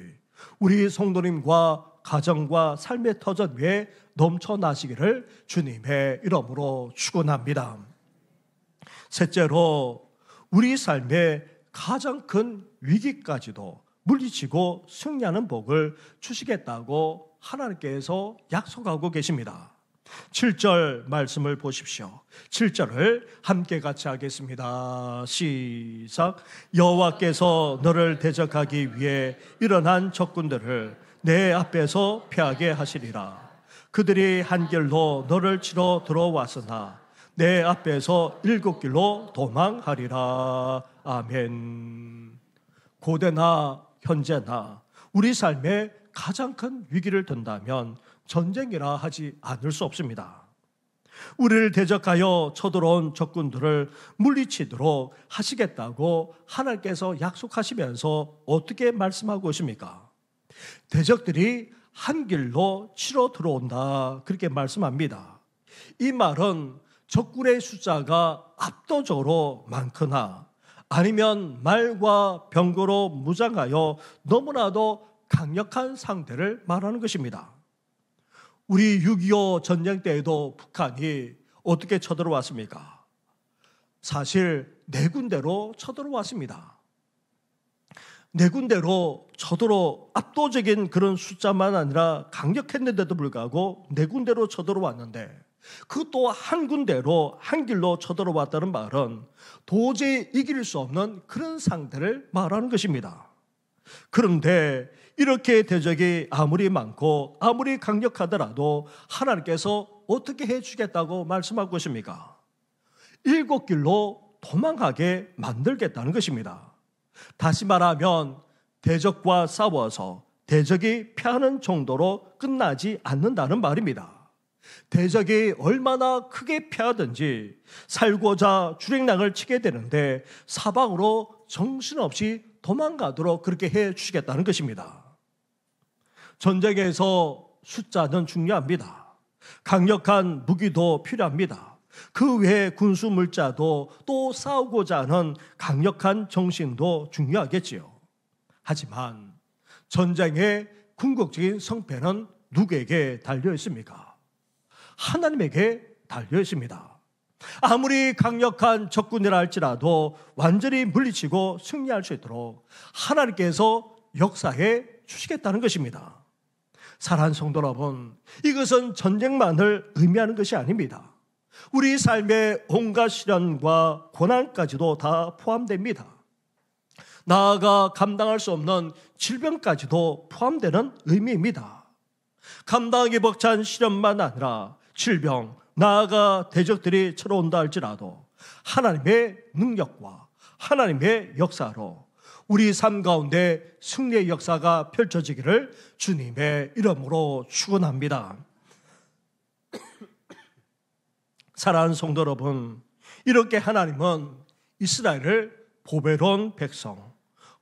우리 성도님과 가정과 삶의 터전 위에 넘쳐나시기를 주님의 이름으로 축원합니다. 셋째로, 우리 삶의 가장 큰 위기까지도 물리치고 승리하는 복을 주시겠다고 하나님께서 약속하고 계십니다. 7절 말씀을 보십시오. 7절을 함께 같이 하겠습니다. 시작. 여호와께서 너를 대적하기 위해 일어난 적군들을 내 앞에서 패하게 하시리라. 그들이 한 길로 너를 치러 들어왔으나 내 앞에서 7길로 도망하리라. 아멘. 고대나 현재나 우리 삶에 가장 큰 위기를 든다면 전쟁이라 하지 않을 수 없습니다. 우리를 대적하여 쳐들어온 적군들을 물리치도록 하시겠다고 하나님께서 약속하시면서 어떻게 말씀하고 계십니까? 대적들이 한 길로 치러 들어온다, 그렇게 말씀합니다. 이 말은 적군의 숫자가 압도적으로 많거나 아니면 말과 병거로 무장하여 너무나도 강력한 상대를 말하는 것입니다. 우리 6.25 전쟁 때에도 북한이 어떻게 쳐들어왔습니까? 사실 4군데로 쳐들어왔습니다. 4군데로 쳐들어 압도적인 그런 숫자만 아니라 강력했는데도 불구하고 4군데로 쳐들어왔는데, 그것도 한 군데로 한 길로 쳐들어왔다는 말은 도저히 이길 수 없는 그런 상대를 말하는 것입니다. 그런데 이렇게 대적이 아무리 많고 아무리 강력하더라도 하나님께서 어떻게 해주겠다고 말씀하고 계십니까? 7길로 도망하게 만들겠다는 것입니다. 다시 말하면 대적과 싸워서 대적이 패하는 정도로 끝나지 않는다는 말입니다. 대적이 얼마나 크게 패하든지 살고자 주랭랑을 치게 되는데 사방으로 정신없이 도망가도록 그렇게 해 주시겠다는 것입니다. 전쟁에서 숫자는 중요합니다. 강력한 무기도 필요합니다. 그 외에 군수 물자도 또 싸우고자 하는 강력한 정신도 중요하겠지요. 하지만 전쟁의 궁극적인 성패는 누구에게 달려 있습니까? 하나님에게 달려 있습니다. 아무리 강력한 적군이라 할지라도 완전히 물리치고 승리할 수 있도록 하나님께서 역사해 주시겠다는 것입니다. 사랑하는 성도 여러분, 이것은 전쟁만을 의미하는 것이 아닙니다. 우리 삶의 온갖 시련과 고난까지도 다 포함됩니다. 나아가 감당할 수 없는 질병까지도 포함되는 의미입니다. 감당하기 벅찬 시련만 아니라 질병, 나아가 대적들이 쳐들어온다 할지라도 하나님의 능력과 하나님의 역사로 우리 삶 가운데 승리의 역사가 펼쳐지기를 주님의 이름으로 축원합니다. 사랑하는 성도 여러분, 이렇게 하나님은 이스라엘을 보배로운 백성,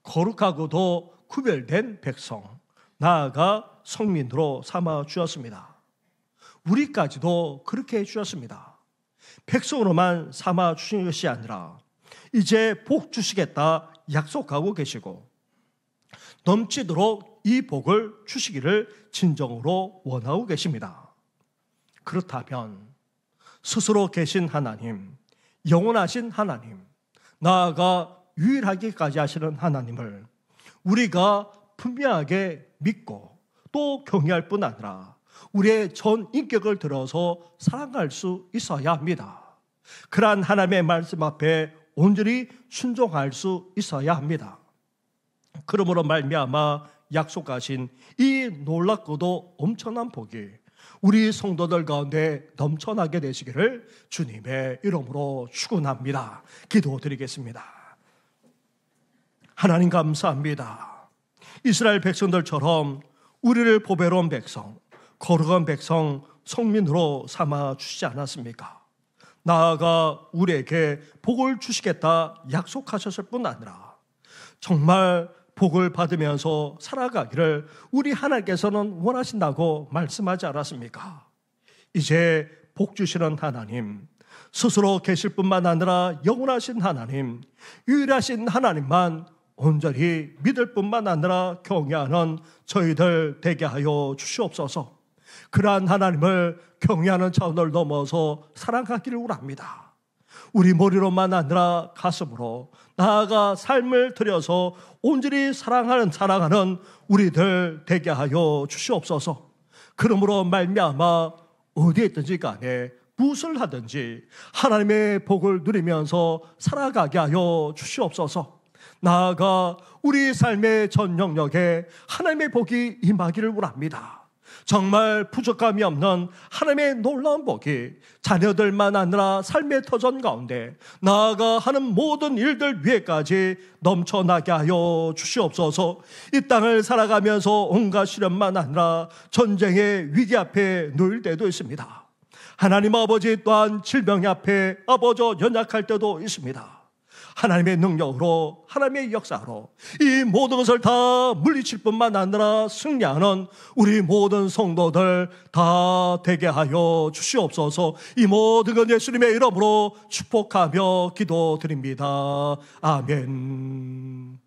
거룩하고도 구별된 백성, 나아가 성민으로 삼아 주었습니다. 우리까지도 그렇게 해주셨습니다. 백성으로만 삼아 주신 것이 아니라 이제 복 주시겠다 약속하고 계시고 넘치도록 이 복을 주시기를 진정으로 원하고 계십니다. 그렇다면 스스로 계신 하나님, 영원하신 하나님, 나아가 유일하게까지 하시는 하나님을 우리가 분명하게 믿고 또 경외할 뿐 아니라 우리의 전 인격을 들어서 사랑할 수 있어야 합니다. 그러한 하나님의 말씀 앞에 온전히 순종할 수 있어야 합니다. 그러므로 말미암아 약속하신 이 놀랍고도 엄청난 복이 우리 성도들 가운데 넘쳐나게 되시기를 주님의 이름으로 축원합니다. 기도드리겠습니다. 하나님 감사합니다. 이스라엘 백성들처럼 우리를 보배로운 백성, 거룩한 백성, 성민으로 삼아 주시지 않았습니까? 나아가 우리에게 복을 주시겠다 약속하셨을 뿐 아니라 정말 복을 받으면서 살아가기를 우리 하나님께서는 원하신다고 말씀하지 않았습니까? 이제 복 주시는 하나님, 스스로 계실 뿐만 아니라 영원하신 하나님, 유일하신 하나님만 온전히 믿을 뿐만 아니라 경외하는 저희들 되게 하여 주시옵소서. 그러한 하나님을 경외하는 차원을 넘어서 사랑하기를 원합니다. 우리 머리로만 아니라 가슴으로 나아가 삶을 들여서 온전히 사랑하는 우리들 되게 하여 주시옵소서. 그러므로 말미암아 어디에 있든지 간에 무엇을 하든지 하나님의 복을 누리면서 살아가게 하여 주시옵소서. 나아가 우리 삶의 전 영역에 하나님의 복이 임하기를 원합니다. 정말 부족함이 없는 하나님의 놀라운 복이 자녀들만 아니라 삶의 터전 가운데 나아가 하는 모든 일들 위에까지 넘쳐나게 하여 주시옵소서. 이 땅을 살아가면서 온갖 시련만 아니라 전쟁의 위기 앞에 놓일 때도 있습니다. 하나님 아버지 또한 질병의 앞에 연약할 때도 있습니다. 하나님의 능력으로, 하나님의 역사로 이 모든 것을 다 물리칠 뿐만 아니라 승리하는 우리 모든 성도들 다 되게 하여 주시옵소서. 이 모든 것 예수님의 이름으로 축복하며 기도드립니다. 아멘.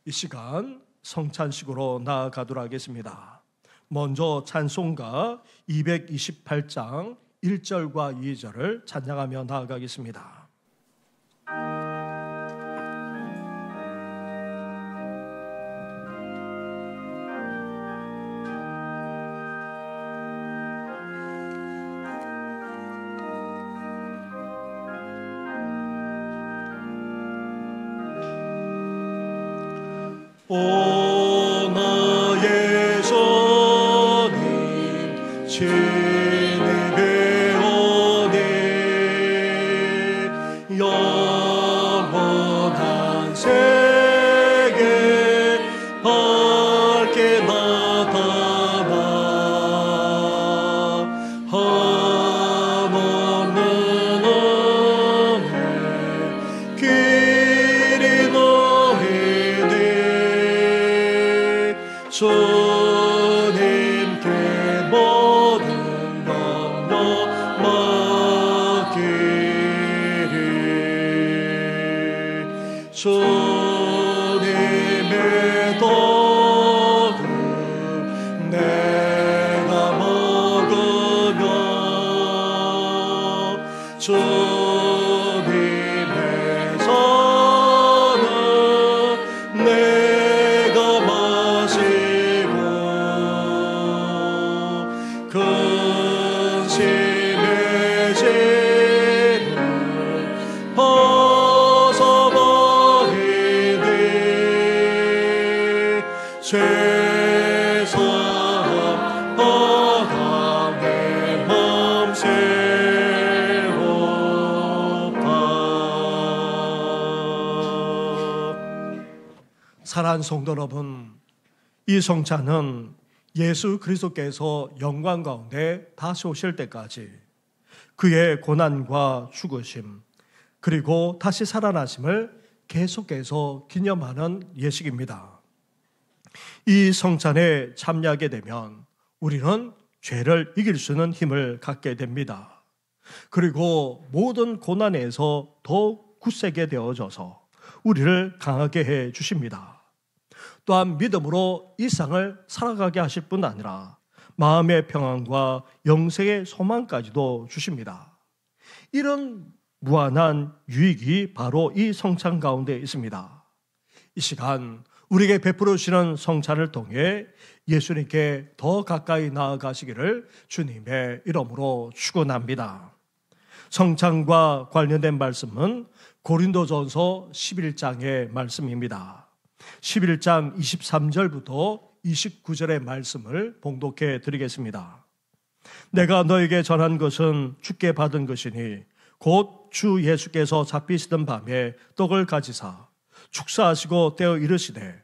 이 시간 성찬식으로 나아가도록 하겠습니다. 먼저 찬송가 228장 1절과 2절을 찬양하며 나아가겠습니다. 오 나의 주님 친히 배우니 영원한 세계 밝게 나타나 한없는 은혜 길이 너희들 주님께 모든 영광 맡기리 주님의 도구 내가 먹으며 주님의 선은 내가 마시고 근심의 짐을 벗어버리니 죄사함 허락의 맘 새롭다. 사랑하는 성도 여러분, 이 성찬은 예수 그리스도께서 영광 가운데 다시 오실 때까지 그의 고난과 죽으심 그리고 다시 살아나심을 계속해서 기념하는 예식입니다. 이 성찬에 참여하게 되면 우리는 죄를 이길 수 있는 힘을 갖게 됩니다. 그리고 모든 고난에서 더욱 굳세게 되어져서 우리를 강하게 해 주십니다. 또한 믿음으로 이 세상을 살아가게 하실 뿐 아니라 마음의 평안과 영생의 소망까지도 주십니다. 이런 무한한 유익이 바로 이 성찬 가운데 있습니다. 이 시간 우리에게 베풀어 주시는 성찬을 통해 예수님께 더 가까이 나아가시기를 주님의 이름으로 축원합니다. 성찬과 관련된 말씀은 고린도전서 11장의 말씀입니다. 11장 23절부터 29절의 말씀을 봉독해 드리겠습니다. 내가 너에게 전한 것은 주께 받은 것이니 곧 주 예수께서 잡히시던 밤에 떡을 가지사 축사하시고 떼어 이르시되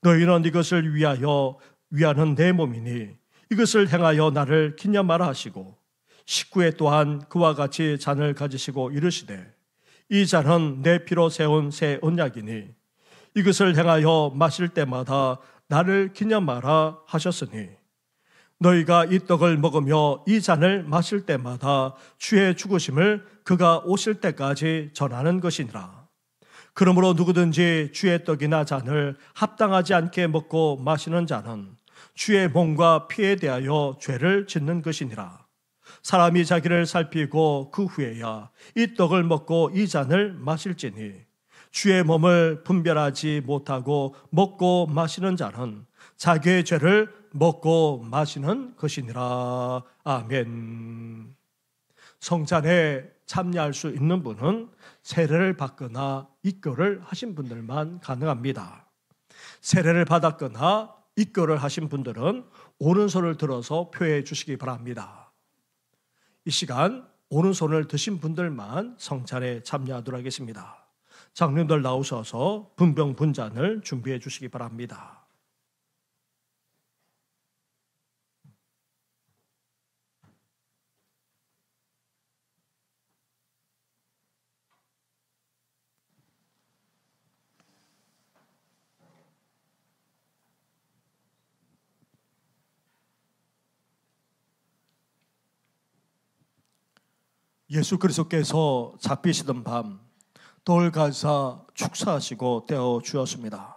너희는 이것을 위하는 내 몸이니 이것을 행하여 나를 기념하라 하시고 19회 또한 그와 같이 잔을 가지시고 이르시되 이 잔은 내 피로 세운 새 언약이니 이것을 행하여 마실 때마다 나를 기념하라 하셨으니 너희가 이 떡을 먹으며 이 잔을 마실 때마다 주의 죽으심을 그가 오실 때까지 전하는 것이니라. 그러므로 누구든지 주의 떡이나 잔을 합당하지 않게 먹고 마시는 자는 주의 몸과 피에 대하여 죄를 짓는 것이니라. 사람이 자기를 살피고 그 후에야 이 떡을 먹고 이 잔을 마실지니 주의 몸을 분별하지 못하고 먹고 마시는 자는 자기의 죄를 먹고 마시는 것이니라. 아멘. 성찬에 참여할 수 있는 분은 세례를 받거나 입교를 하신 분들만 가능합니다. 세례를 받았거나 입교를 하신 분들은 오른손을 들어서 표해 주시기 바랍니다. 이 시간 오른손을 드신 분들만 성찬에 참여하도록 하겠습니다. 장로님들 나오셔서 분병 분잔을 준비해 주시기 바랍니다. 예수 그리스도께서 잡히시던 밤 돌 가사 축사하시고 떼어 주었습니다.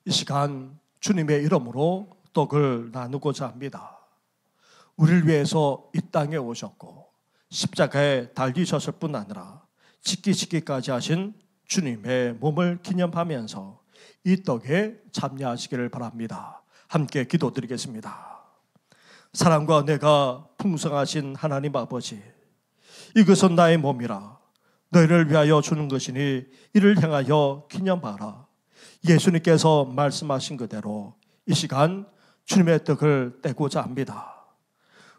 이 시간 주님의 이름으로 떡을 나누고자 합니다. 우리를 위해서 이 땅에 오셨고 십자가에 달리셨을 뿐 아니라 짓기까지 하신 주님의 몸을 기념하면서 이 떡에 참여하시기를 바랍니다. 함께 기도드리겠습니다. 사랑과 은혜가 풍성하신 하나님 아버지, 이것은 나의 몸이라 너희를 위하여 주는 것이니 이를 행하여 기념하라. 예수님께서 말씀하신 그대로 이 시간 주님의 떡을 떼고자 합니다.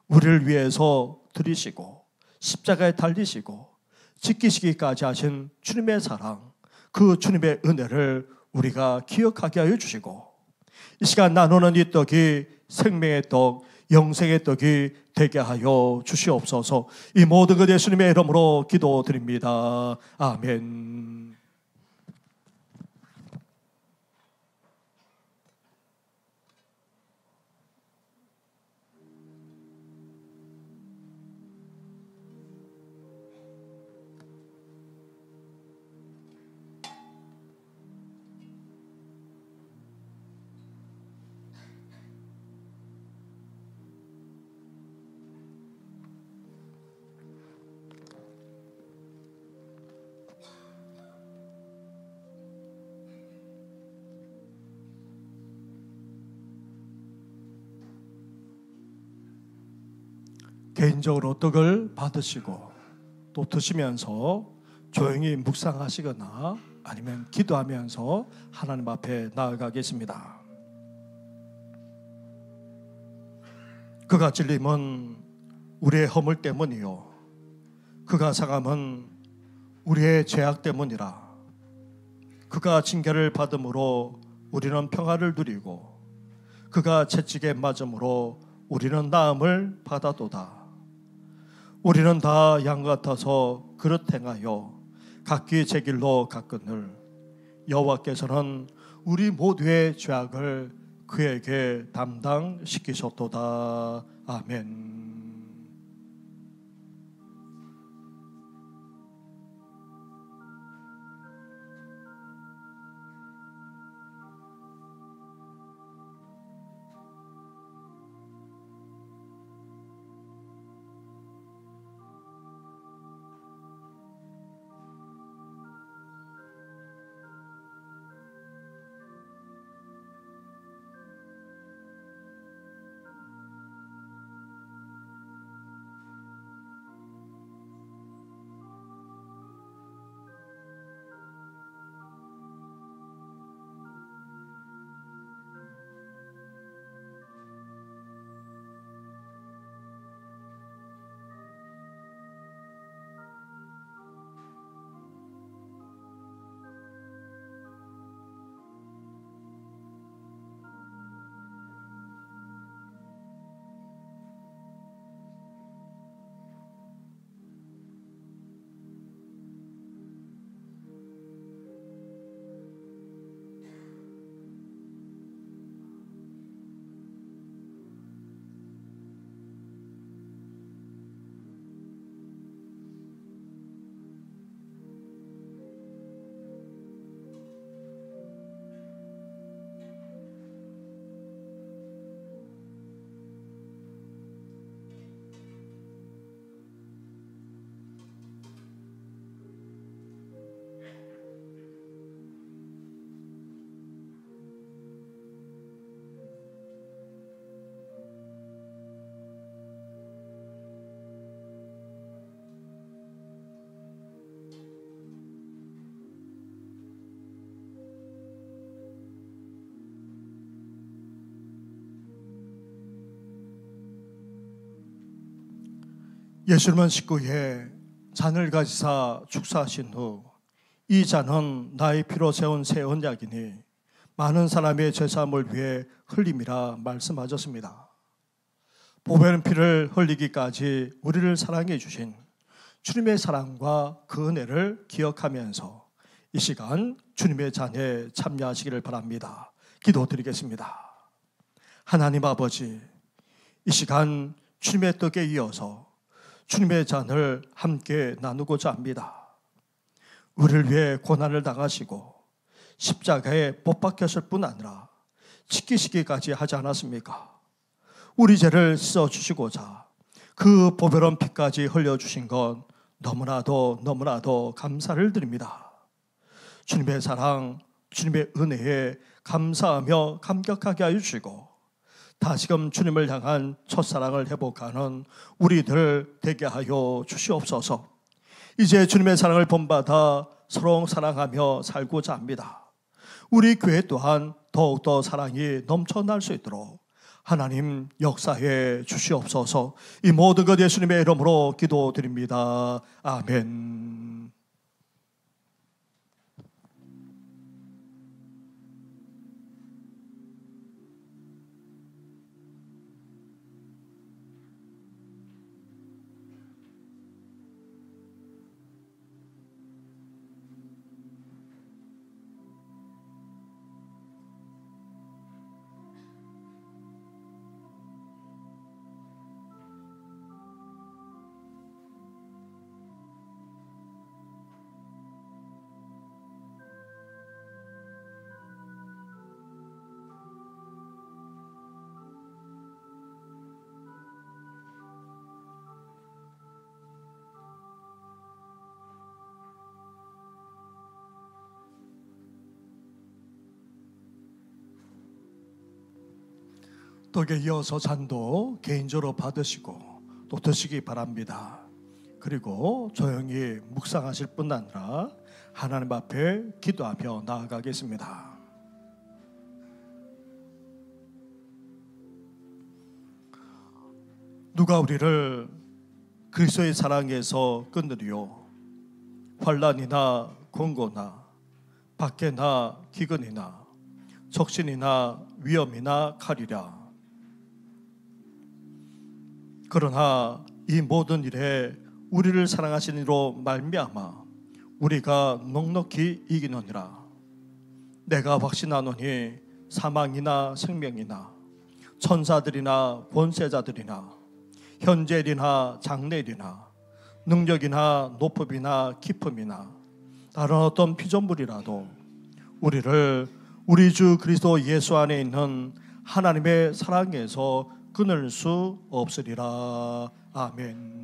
우리를 위해서 드리시고 십자가에 달리시고 지키시기까지 하신 주님의 사랑, 그 주님의 은혜를 우리가 기억하게 하여 주시고 이 시간 나누는 이 떡이 생명의 떡, 영생의 떡이 되게 하여 주시옵소서. 이 모든 것 예수님의 이름으로 기도드립니다. 아멘. 개인적으로 떡을 받으시고 또 드시면서 조용히 묵상하시거나 아니면 기도하면서 하나님 앞에 나아가겠습니다. 그가 찔림은 우리의 허물 때문이요 그가 상함은 우리의 죄악 때문이라. 그가 징계를 받음으로 우리는 평화를 누리고 그가 채찍에 맞음으로 우리는 나음을 받아도다. 우리는 다 양 같아서 그릇 행하여 각기 제 길로 갔거늘 여호와께서는 우리 모두의 죄악을 그에게 담당시키셨도다. 아멘. 예수님은 식구에 잔을 가지사 축사하신 후 이 잔은 나의 피로 세운 새 언약이니 많은 사람의 죄사함을 위해 흘림이라 말씀하셨습니다. 보배는 피를 흘리기까지 우리를 사랑해 주신 주님의 사랑과 그 은혜를 기억하면서 이 시간 주님의 잔에 참여하시기를 바랍니다. 기도드리겠습니다. 하나님 아버지, 이 시간 주님의 떡에 이어서 주님의 잔을 함께 나누고자 합니다. 우리를 위해 고난을 당하시고 십자가에 못 박혔을 뿐 아니라 지키시기까지 하지 않았습니까? 우리 죄를 씻어주시고자 그 보배로운 피까지 흘려주신 건 너무나도 감사를 드립니다. 주님의 사랑, 주님의 은혜에 감사하며 감격하게 하여 주시고 다시금 주님을 향한 첫사랑을 회복하는 우리들 되게 하여 주시옵소서. 이제 주님의 사랑을 본받아 서로 사랑하며 살고자 합니다. 우리 교회 또한 더욱더 사랑이 넘쳐날 수 있도록 하나님 역사해 주시옵소서. 이 모든 것 예수님의 이름으로 기도드립니다. 아멘. 떡에 이어서 잔도 개인적으로 받으시고 또 드시기 바랍니다. 그리고 조용히 묵상하실 뿐 아니라 하나님 앞에 기도하며 나아가겠습니다. 누가 우리를 그리스도의 사랑에서 끊으리요? 환난이나 공고나 박해나 기근이나 적신이나 위험이나 칼이라. 그러나 이 모든 일에 우리를 사랑하신 이로 말미암아 우리가 넉넉히 이기느니라. 내가 확신하노니 사망이나 생명이나 천사들이나 권세자들이나 현재일이나 장래일이나 능력이나 높음이나 깊음이나 다른 어떤 피조물이라도 우리를 우리 주 그리스도 예수 안에 있는 하나님의 사랑에서 끊을 수 없으리라. 아멘.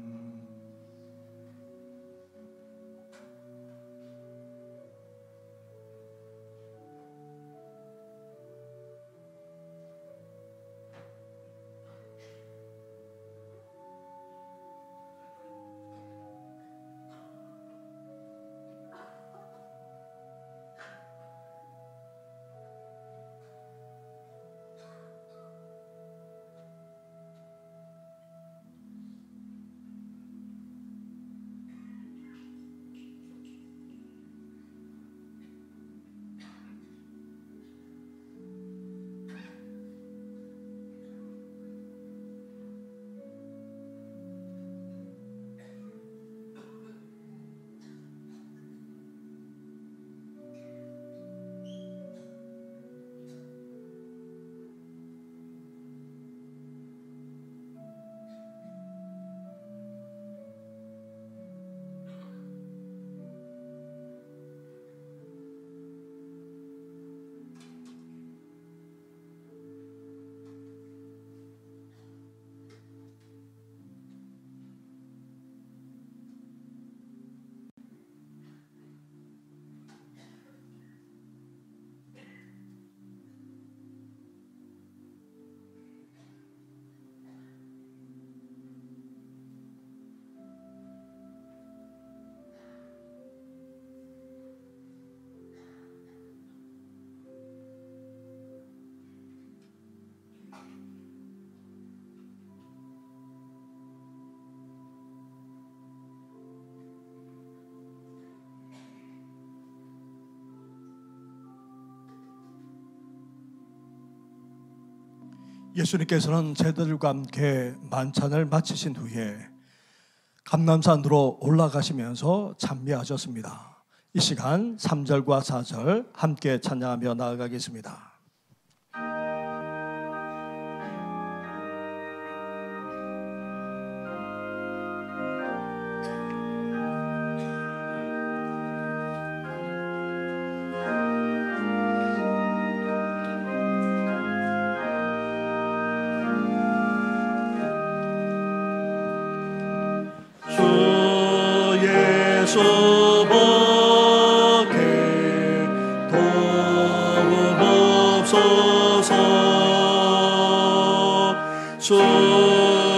예수님께서는 제자들과 함께 만찬을 마치신 후에 감람산으로 올라가시면서 찬미하셨습니다. 이 시간 3절과 4절 함께 찬양하며 나아가겠습니다.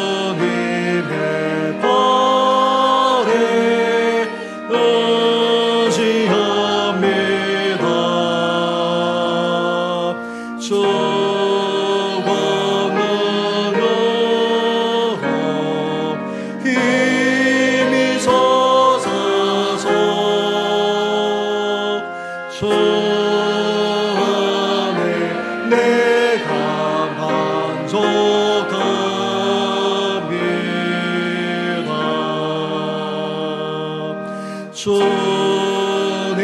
주님의 발에 의지합니다. 주와 능력으로 힘이 솟아서 주 안에 내가 만족합니다. 주님의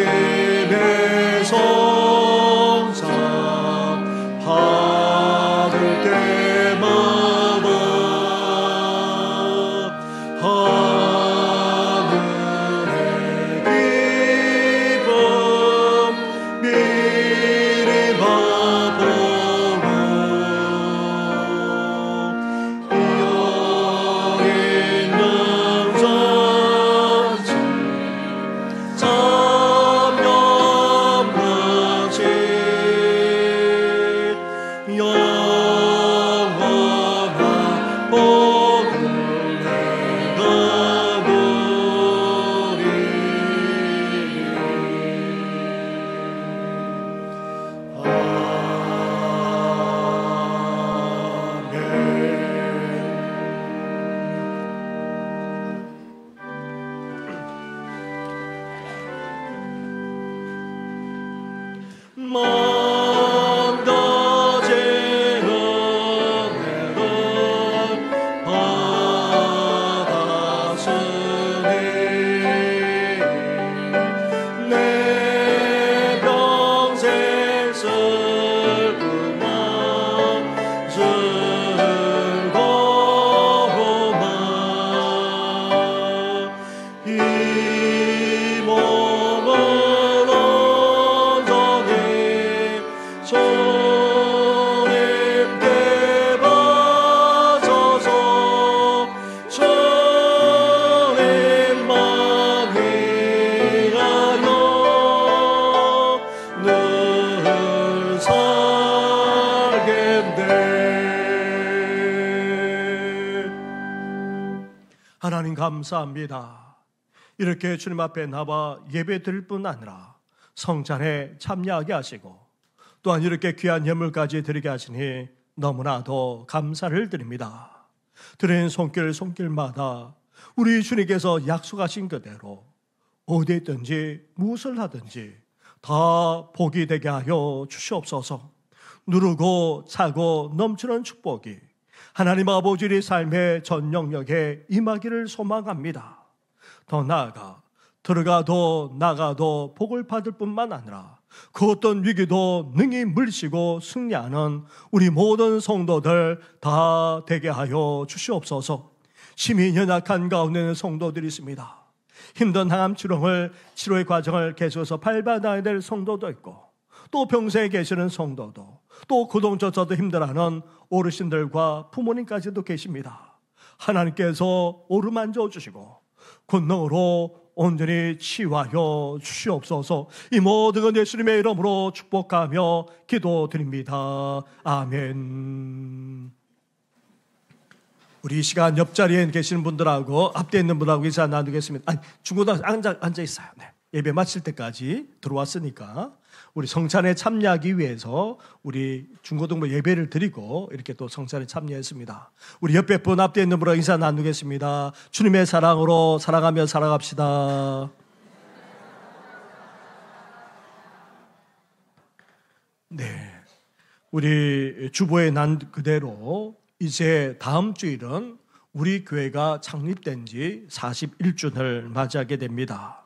성상 받을 때마다 하늘의 기쁨 미리 맛보고 여인 영전지 참여같이 영원한 복을 내가노리. 아멘. 만 가지 은혜를 받았으니 내 평생 슬픔만 즐거움만 이 몸을 온전히 주님께 바쳐서 주님만 위하여 늘 살겠네. 하나님 감사합니다. 이렇게 주님 앞에 나와 예배 드릴 뿐 아니라 성찬에 참여하게 하시고 또한 이렇게 귀한 예물까지 드리게 하시니 너무나도 감사를 드립니다. 드린 손길마다 우리 주님께서 약속하신 그대로 어디에 있든지 무엇을 하든지 다 복이 되게 하여 주시옵소서. 누르고 차고 넘치는 축복이 하나님 아버지의 삶의 전 영역에 임하기를 소망합니다. 더 나아가 들어가도 나가도 복을 받을 뿐만 아니라 그 어떤 위기도 능히 물리치고 승리하는 우리 모든 성도들 다 되게 하여 주시옵소서. 심히 연약한 가운데는 성도들이 있습니다. 힘든 항암 치료의 과정을 계속해서 밟아나야 될 성도도 있고 또 병세에 계시는 성도도 또 고동조차도 힘들어하는 어르신들과 부모님까지도 계십니다. 하나님께서 어루만져 주시고 권능으로 온전히 치유하여 주시옵소서. 이 모든 건 예수님의 이름으로 축복하며 기도드립니다. 아멘. 우리 이 시간 옆자리에 계시는 분들하고 앞뒤에 있는 분하고 인사 나누겠습니다. 중고등 앉아 있어요. 네. 예배 마칠 때까지 들어왔으니까 우리 성찬에 참여하기 위해서 우리 중고등부 예배를 드리고 이렇게 또 성찬에 참여했습니다. 우리 옆에 분 앞뒤에 있는 분하고 인사 나누겠습니다. 주님의 사랑으로 사랑하며 살아갑시다. 네, 우리 주보에 난 그대로 이제 다음 주일은 우리 교회가 창립된 지 41주년을 맞이하게 됩니다.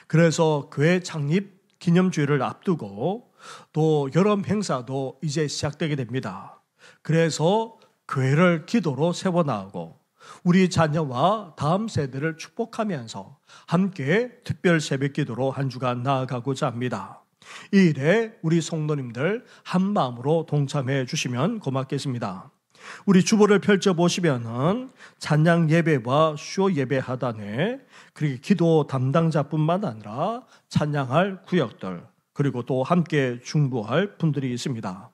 그래서 교회 창립 기념주일을 앞두고 또 여름 행사도 이제 시작되게 됩니다. 그래서 교회를 기도로 세워나가고 우리 자녀와 다음 세대를 축복하면서 함께 특별 새벽 기도로 한 주간 나아가고자 합니다. 이 일에 우리 성도님들 한 마음으로 동참해 주시면 고맙겠습니다. 우리 주보를 펼쳐보시면은 찬양 예배와 수요 예배 하단에 그리고 기도 담당자뿐만 아니라 찬양할 구역들 그리고 또 함께 중보할 분들이 있습니다.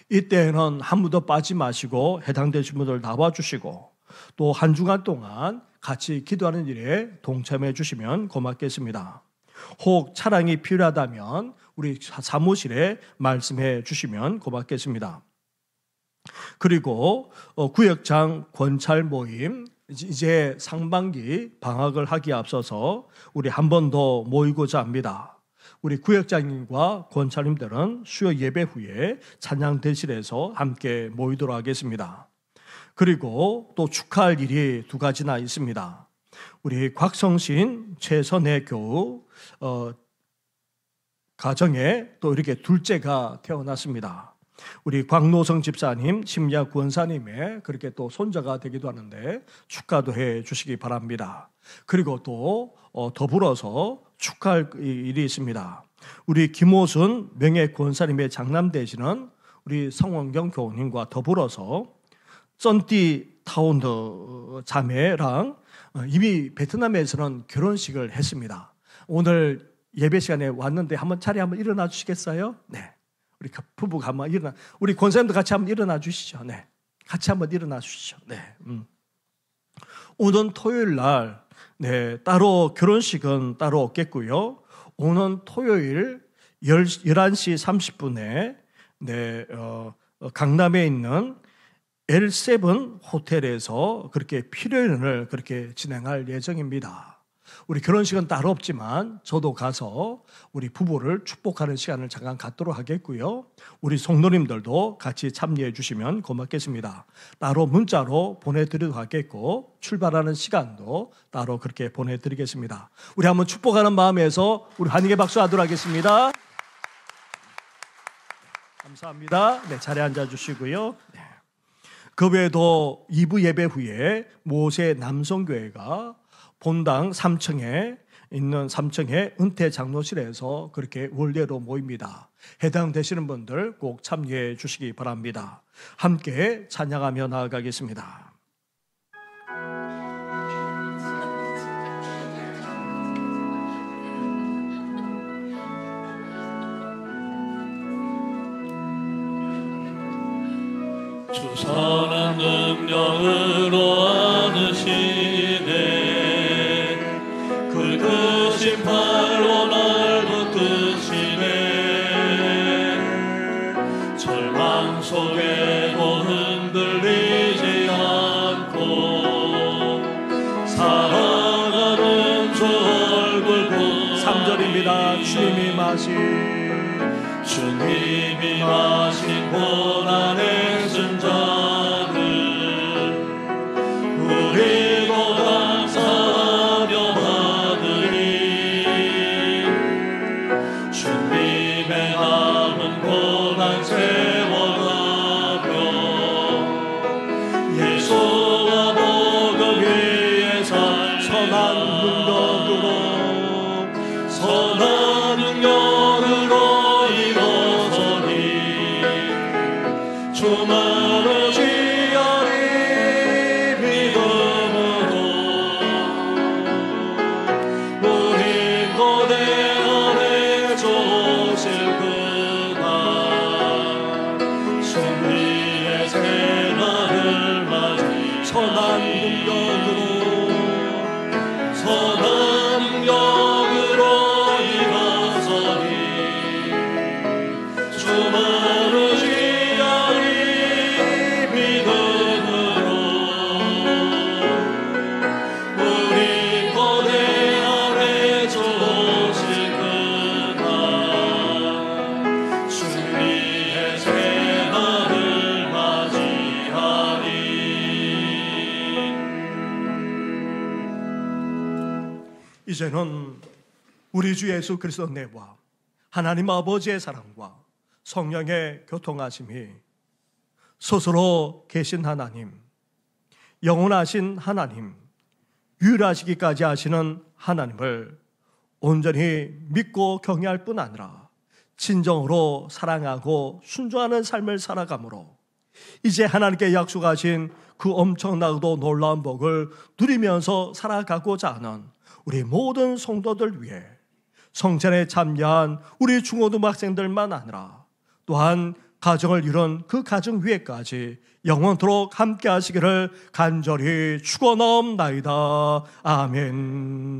이때에는 한 분도 빠지 마시고 해당되신 분들 나와주시고 또 한 주간 동안 같이 기도하는 일에 동참해 주시면 고맙겠습니다. 혹 차량이 필요하다면 우리 사무실에 말씀해 주시면 고맙겠습니다. 그리고 구역장 권찰 모임 이제 상반기 방학을 하기에 앞서서 우리 한 번 더 모이고자 합니다. 우리 구역장님과 권찰님들은 수요 예배 후에 찬양대실에서 함께 모이도록 하겠습니다. 그리고 또 축하할 일이 두 가지나 있습니다. 우리 곽성신 최선의 교우 가정에 또 이렇게 둘째가 태어났습니다. 우리 광노성 집사님, 심야 구원사님의 그렇게 또 손자가 되기도 하는데 축하도 해 주시기 바랍니다. 그리고 또 더불어서 축하할 일이 있습니다. 우리 김호순 명예구원사님의 장남 되시는 우리 성원경 교우님과 더불어서 썬띠 타운드 자매랑 이미 베트남에서는 결혼식을 했습니다. 오늘 예배 시간에 왔는데 한번 자리에 한번 일어나 주시겠어요? 네. 우리 부부가 한번 우리 권사님도 같이 한번 일어나 주시죠. 네. 같이 한번 일어나 주시죠. 네. 오는 토요일 날, 네, 따로 결혼식은 따로 없겠고요. 오는 토요일 11시 30분에, 네, 강남에 있는 L7 호텔에서 그렇게 피로연을 그렇게 진행할 예정입니다. 우리 결혼식은 따로 없지만 저도 가서 우리 부부를 축복하는 시간을 잠깐 갖도록 하겠고요. 우리 성도님들도 같이 참여해 주시면 고맙겠습니다. 따로 문자로 보내드리도록 하겠고 출발하는 시간도 따로 그렇게 보내드리겠습니다. 우리 한번 축복하는 마음에서 우리 환영의 박수 하도록 하겠습니다. 감사합니다. 네, 자리에 앉아주시고요. 네. 그 외에도 2부 예배 후에 모세 남성교회가 본당 3층에 있는 3층의 은퇴 장로실에서 그렇게 원래로 모입니다. 해당되시는 분들 꼭 참여해 주시기 바랍니다. 함께 찬양하며 나아가겠습니다. 주 선한 능력으로 안으시네 굵으신 팔로 날 붙드시네 절망 속에도 흔들리지 않고 사랑하는 주 얼굴 보니 3절입니다. 주님이 마신 고난의 승자들 우리도 감사하며 받으리 주님의 남은 고난 세워가며 예수와 복음 위에 살 선한 능력으로 일어서니 주만을 지어리 믿음으로 우리 고대 안에 조실 그날 승리의 새날을 맞이 선한 능력으로 일어서니 주만을 지어리 믿음으로 우리 고대 안에 조실 그날 승리의 새날을 이제는 우리 주 예수 그리스도 내와 하나님 아버지의 사랑과 성령의 교통하심이 스스로 계신 하나님, 영원하신 하나님, 유일하시기까지 하시는 하나님을 온전히 믿고 경외할 뿐 아니라 진정으로 사랑하고 순종하는 삶을 살아가므로 이제 하나님께 약속하신 그 엄청나고 놀라운 복을 누리면서 살아가고자 하는 우리 모든 성도들 위해 성찬에 참여한 우리 중고등학생들만 아니라 또한 가정을 이룬 그 가정 위에까지 영원토록 함께 하시기를 간절히 축원하옵나이다. 아멘.